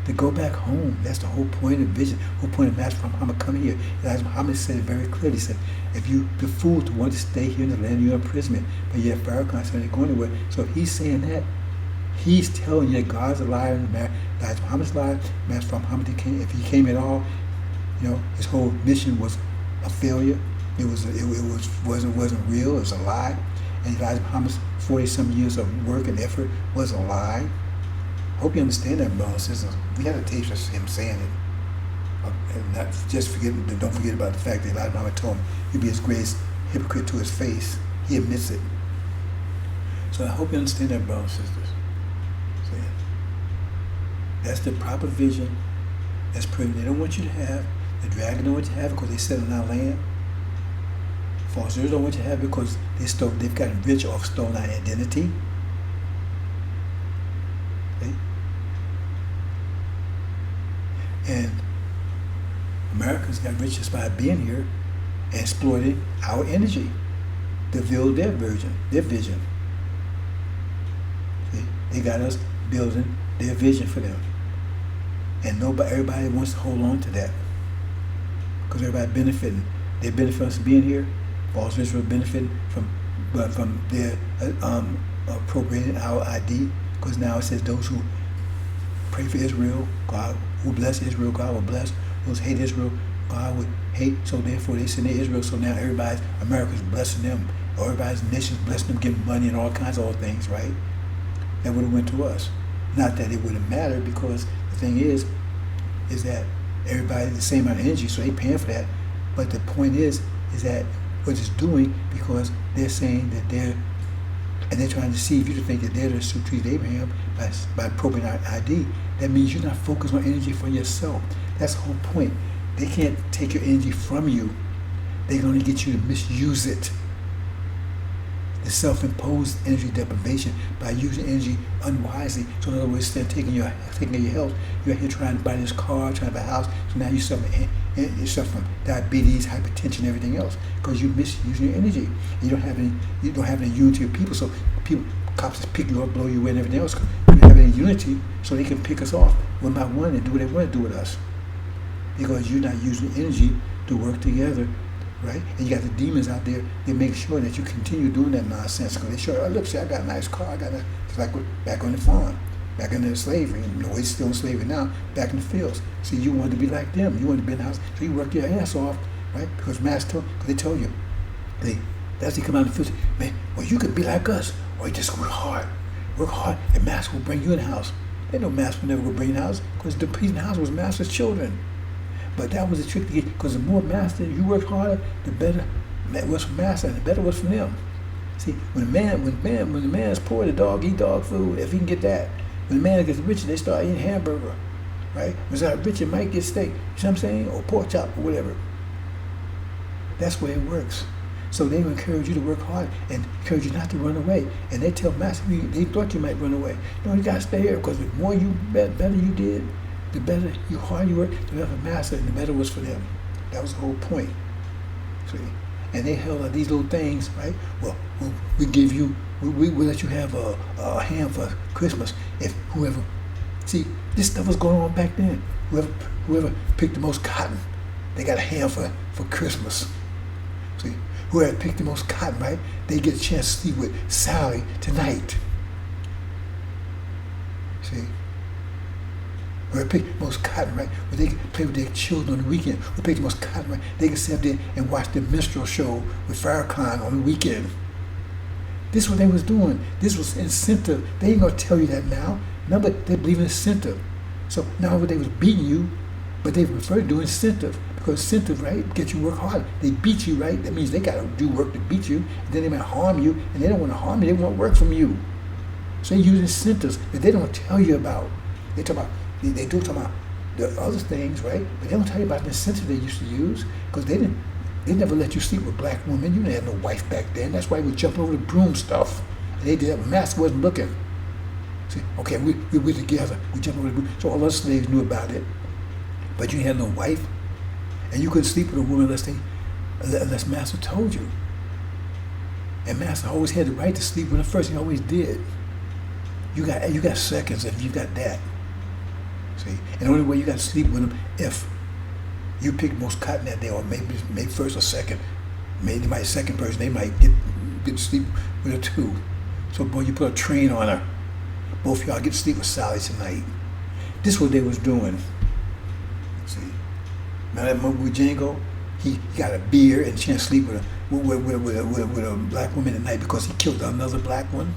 To go back home. That's the whole point of vision. The whole point of Master Muhammad coming here. As Muhammad said it very clearly, he said, if you the fool to want to stay here in the land of your imprisonment, but yet Farrakhan said ain't going anywhere. So if he's saying that, he's telling you that God's a liar and that Muhammad's a liar. Master Muhammad, if he came at all, his whole mission was a failure. It wasn't real. It was a lie. And Elijah Muhammad's 40-some years of work and effort was a lie. Hope you understand that, brothers and sisters. We had a taste of him saying it. And not just don't forget about the fact that Elijah Muhammad told him, "You'll be as great as hypocrite to his face." He admits it. So I hope you understand that, brothers and sisters. See, that's the proper vision. That's proven. They don't want you to have. The dragon don't want you to have because they sit on our land. Falsers don't want you to have because they've gotten rich off stolen our identity. See? And Americans got rich just by being here and exploiting our energy to build their vision. See? They got us building their vision for them. And everybody wants to hold on to that. Because everybody benefiting. They benefit us being here. False Israel benefiting from their appropriating our ID. Because now it says those who pray for Israel, God who bless Israel, God will bless. Those who hate Israel, God would hate. So therefore they send to Israel. So now America's blessing them. Or everybody's nation's blessing them, giving money and all kinds of other things, right? That would have went to us. Not that it wouldn't matter, because the thing is that everybody's the same amount of energy, so they paying for that. But the point is that what it's doing, because they're saying that they're trying to deceive you to think that they're the true Abraham by probing our ID. That means you're not focused on energy for yourself. That's the whole point. They can't take your energy from you. They're going to get you to misuse it. The self-imposed energy deprivation by using energy unwisely. So in other words, instead of taking your health, you're here trying to buy this car, trying to buy a house. So now you suffer from diabetes, hypertension, everything else, because you're misusing your energy. And you don't have any unity of people. So cops just pick you up, blow you away, and everything else. You don't have any unity, so they can pick us off one by one and do what they want to do with us, because you're not using energy to work together. Right? And you got the demons out there. They make sure that you continue doing that nonsense. Because they show, oh, look, see, I got a nice car. It's like back on the farm, back in the slavery. It's still in slavery now, back in the fields. See, you wanted to be like them. You wanted to be in the house. So you work your ass off, right? Because they told you. That's they come out in the field. Man, well, you could be like us. Or you just work hard, and master will bring you in the house. Ain't no master will never go bring you in the house, because the peace in the house was master's children. But that was a trick to get, because the more master you work harder, the better it was for master, and the better it was for them. See, when the man is poor, the dog eat dog food, if he can get that. When the man gets rich, they start eating hamburger, right? When it's not rich, it might get steak, you know what I'm saying? Or pork chop, or whatever. That's the way it works. So they encourage you to work hard and encourage you not to run away. And they tell master, they thought you might run away. No, you got to stay here, because the more better you did, the better harder you work, the better for master, and the better it was for them. That was the whole point. See? And they held out these little things, right? Well, we give you, we'll let you have a ham for Christmas if whoever. See, this stuff was going on back then. Whoever picked the most cotton, they got a ham for Christmas. See, whoever picked the most cotton, right? They get a chance to sleep with Sally tonight. See. Or pick the most cotton, right? Where they can play with their children on the weekend. Or pick the most cotton, right? They can sit there and watch the minstrel show with Farrakhan on the weekend. This is what they was doing. This was incentive. They ain't gonna tell you that now. Remember, they believe in incentive. So now they was beating you, but they prefer to do incentive, because incentive, right, get you work hard. They beat you, right? That means they gotta do work to beat you, and then they might harm you, and they don't want to harm you. They want work from you. So they use incentives that they don't tell you about. They talk about. They do talk about the other things, right? But they don't tell you about the incentive they used to use, because they never let you sleep with black women. You didn't have no wife back then. That's why we jumped over the broom stuff. And they did that when master wasn't looking. See, okay, we're together. We jumped over the broom. So all other slaves knew about it. But you didn't have no wife. And you couldn't sleep with a woman unless master told you. And master always had the right to sleep with her first. He always did. You got seconds if you got that. See? And the only way you got to sleep with them if you pick most cotton that day, or maybe first or second. Maybe they might second person, they might get to sleep with her too. So boy, you put a train on her. Both of y'all get to sleep with Sally tonight. This is what they was doing. See? Now that movie with Django, he got a beard and can't sleep with a black woman at night because he killed another black one.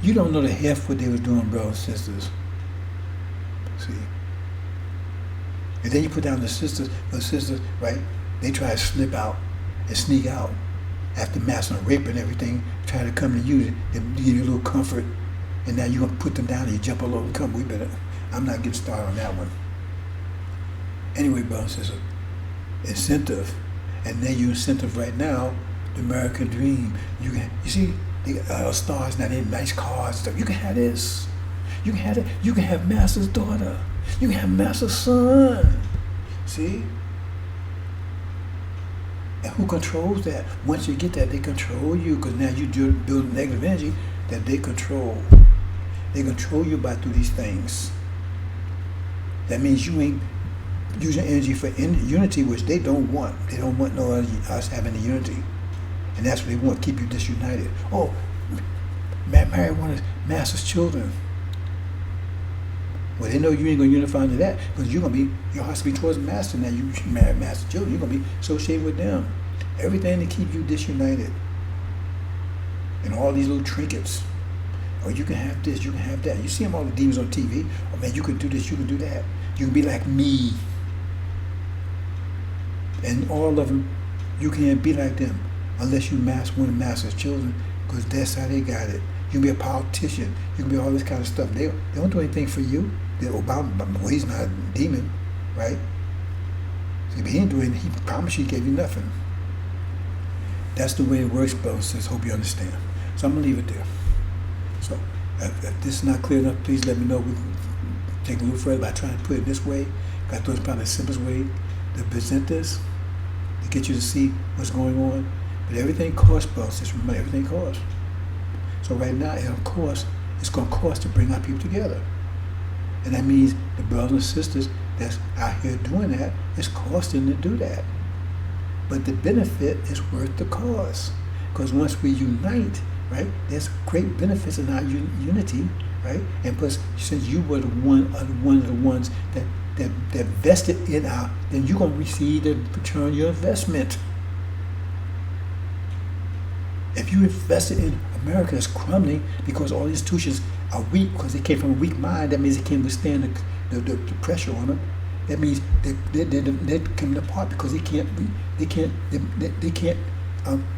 You don't know the half what they was doing, brothers and sisters. See, And then you put down the sisters, right? They try to slip out and sneak out after mass and rape and everything, try to come to you to give you a little comfort. And now you're going to put them down and you jump all over and come. I'm not getting started on that one. Anyway, brothers and sisters, incentive. And then you incentive right now, the American dream. You see, they got stars now, they nice cars, stuff. You can have this. You can have that. You can have master's daughter. You can have master's son. See? And who controls that? Once you get that, they control you, because now you build negative energy that they control. They control you through these things. That means you ain't using energy for unity, which they don't want. They don't want us having the unity. And that's what they want, keep you disunited. Oh, Mary wanted master's children. Well, they know you ain't going to unify into that, because your heart's be towards master. Now you marry master children, you're going to be associated with them. Everything to keep you disunited. And all these little trinkets. Oh, you can have this, you can have that. You see them all the demons on TV. Oh man, you can do this, you can do that. You can be like me. And all of them, you can't be like them unless you master one of the master's children, because that's how they got it. You can be a politician. You can be all this kind of stuff. They don't do anything for you. Well, he's not a demon, right? See, but he ain't doing. He promised he gave you nothing. That's the way it works, brothers and sisters. Hope you understand. So I'm gonna leave it there. So if this is not clear enough, please let me know. We can take a little further by trying to put it this way. I thought it's probably the simplest way to present this, to get you to see what's going on. But everything costs, brothers. Just remember, everything costs. So right now, of course, it's going to cost to bring our people together. And that means the brothers and sisters that's out here doing that, it's costing to do that. But the benefit is worth the cost. Because once we unite, right, there's great benefits in our unity, right? And plus, since you were one of the ones that vested in then you're going to receive the return of your investment. If you invested in America that's crumbling because all institutions are weak, because they came from a weak mind, that means they can't withstand the pressure on them. That means they're coming apart because they can't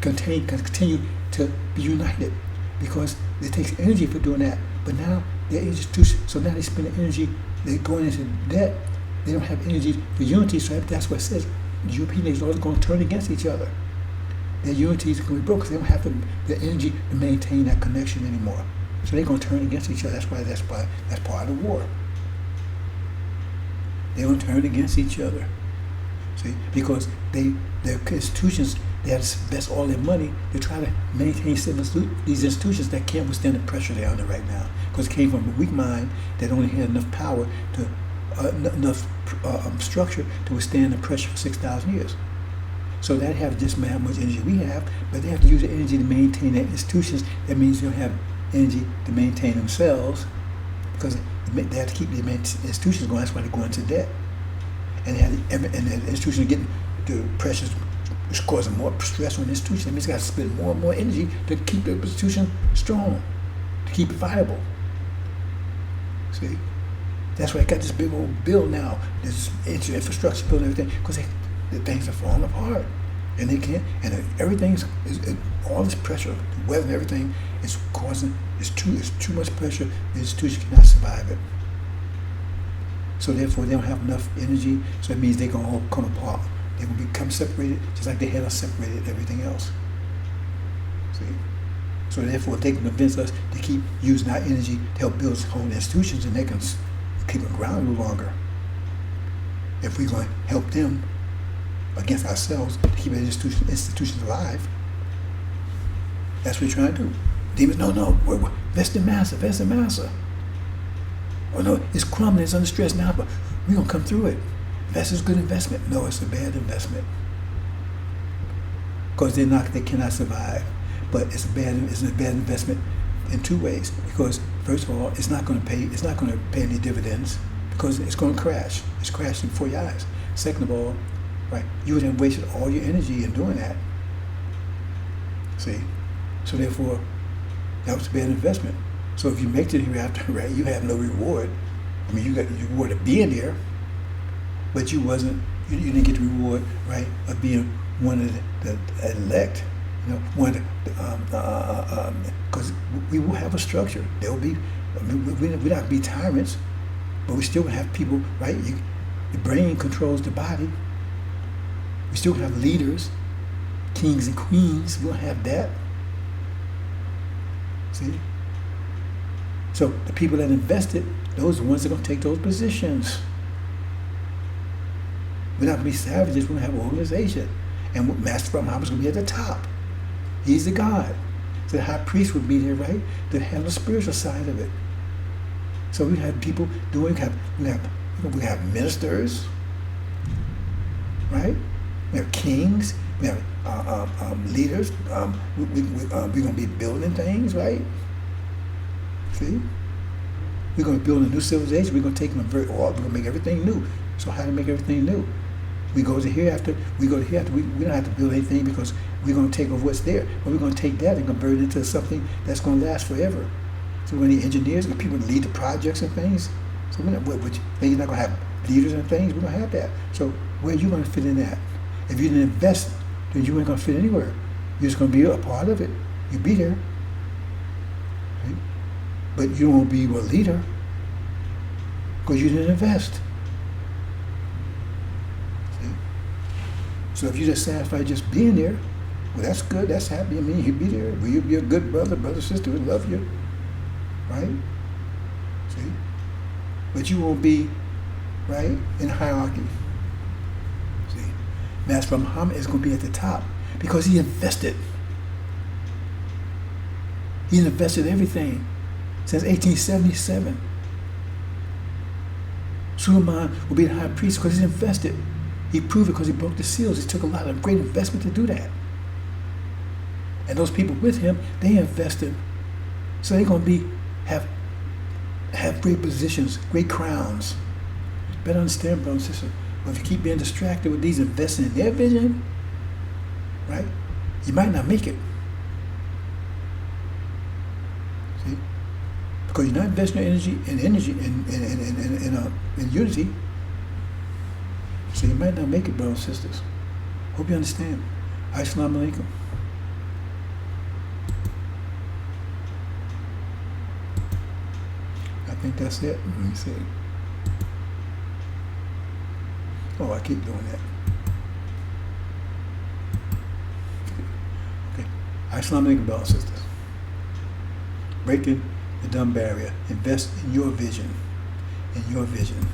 continue to be united, because it takes energy for doing that. But now they're institutions, so now they spend the energy, they're going into debt. They don't have energy for unity, so that's what it says. The European nations are going to turn against each other. Their unity is going to be broken because they don't have the energy to maintain that connection anymore. So they're going to turn against each other. That's part of the war. They're going to turn against each other. See, because their institutions, they have to invest all their money to try to maintain these institutions that can't withstand the pressure they're under right now, because it came from a weak mind that only had enough power to enough structure to withstand the pressure for 6,000 years. So they have just how much energy we have, but they have to use the energy to maintain their institutions. That means they don't have energy to maintain themselves, because they have to keep their institutions going. That's why they're going into debt. And the institutions are getting the pressures, which is causing more stress on the institution. That means they got to spend more and more energy to keep the institution strong, to keep it viable. See? That's why I got this big old bill now, this infrastructure bill and everything, because the things are falling apart, and they can't. And everything's all this pressure, the weather and everything is causing. It's too much pressure. The institution cannot survive it. So therefore, they don't have enough energy. So it means they're gonna all come apart. They're gonna become separated, just like they had us separated everything else. See. So therefore, they can convince us to keep using our energy to help build whole institutions, and they can keep it ground a little longer. If we're going to help them against ourselves to keep institutions alive, that's what we're trying to do. Demons, no, invest in massa. Oh no, it's crumbling, it's under stress now, but we're going to come through it. That's a good investment. No, it's a bad investment. Because they cannot survive. But it's a bad investment in two ways. Because first of all, it's not going to pay any dividends, because it's going to crash. It's crashing before your eyes. Second of all, right, you would have wasted all your energy in doing that. See? So therefore, that was a bad investment. So if you make it hereafter, right, you have no reward. I mean, you got the reward of being there, but you didn't get the reward, right, of being one of the elect. One because we will have a structure. There will be. I mean, we're not be tyrants, but we still have people, right? The brain controls the body. We still have leaders, kings and queens. We'll have that. See? So the people that invested, those are the ones that are going to take those positions. We're not going to be savages. We're going to have an organization. And Master Muhammad's going to be at the top. He's the God. So the high priest would be there, right, to handle the spiritual side of it. So we have people doing, we have ministers, right? We have kings. We have leaders. We're going to be building things, right? See? We're going to build a new civilization. We're going to take them we're going to make everything new. So how to make everything new? We go to hereafter. We don't have to build anything because we're going to take over what's there. But we're going to take that and convert it into something that's going to last forever. So we're going to need engineers, and people to lead the projects and things. So we're not going to have leaders and things. We're going to have that. So where are you going to fit in that? If you didn't invest, then you ain't going to fit anywhere. You're just going to be a part of it. You'll be there. Right? But you won't be a leader because you didn't invest. See? So if you're just satisfied just being there, well, that's good. That's happy. I mean, you'll be there. Well, you'll be a good brother, sister who love you. Right? See? But you won't be, right, in hierarchy. See? Master Muhammad is going to be at the top because he invested. He invested everything since 1877. Suleiman will be the high priest because he's invested. He proved it because he broke the seals. It took a lot of great investment to do that. And those people with him, they invested. So they're going to have great positions, great crowns. Better understand, brother and sister. But if you keep being distracted with these investing in their vision, right, you might not make it. See? Because you're not investing your energy in unity. So you might not make it, brothers and sisters. Hope you understand. Assalamu alaikum. I think that's it. Let me see. Oh, I keep doing that. Okay. Assalamu alaikum, brothers and sisters. Breaking the dumb barrier. Invest in your vision. In your vision.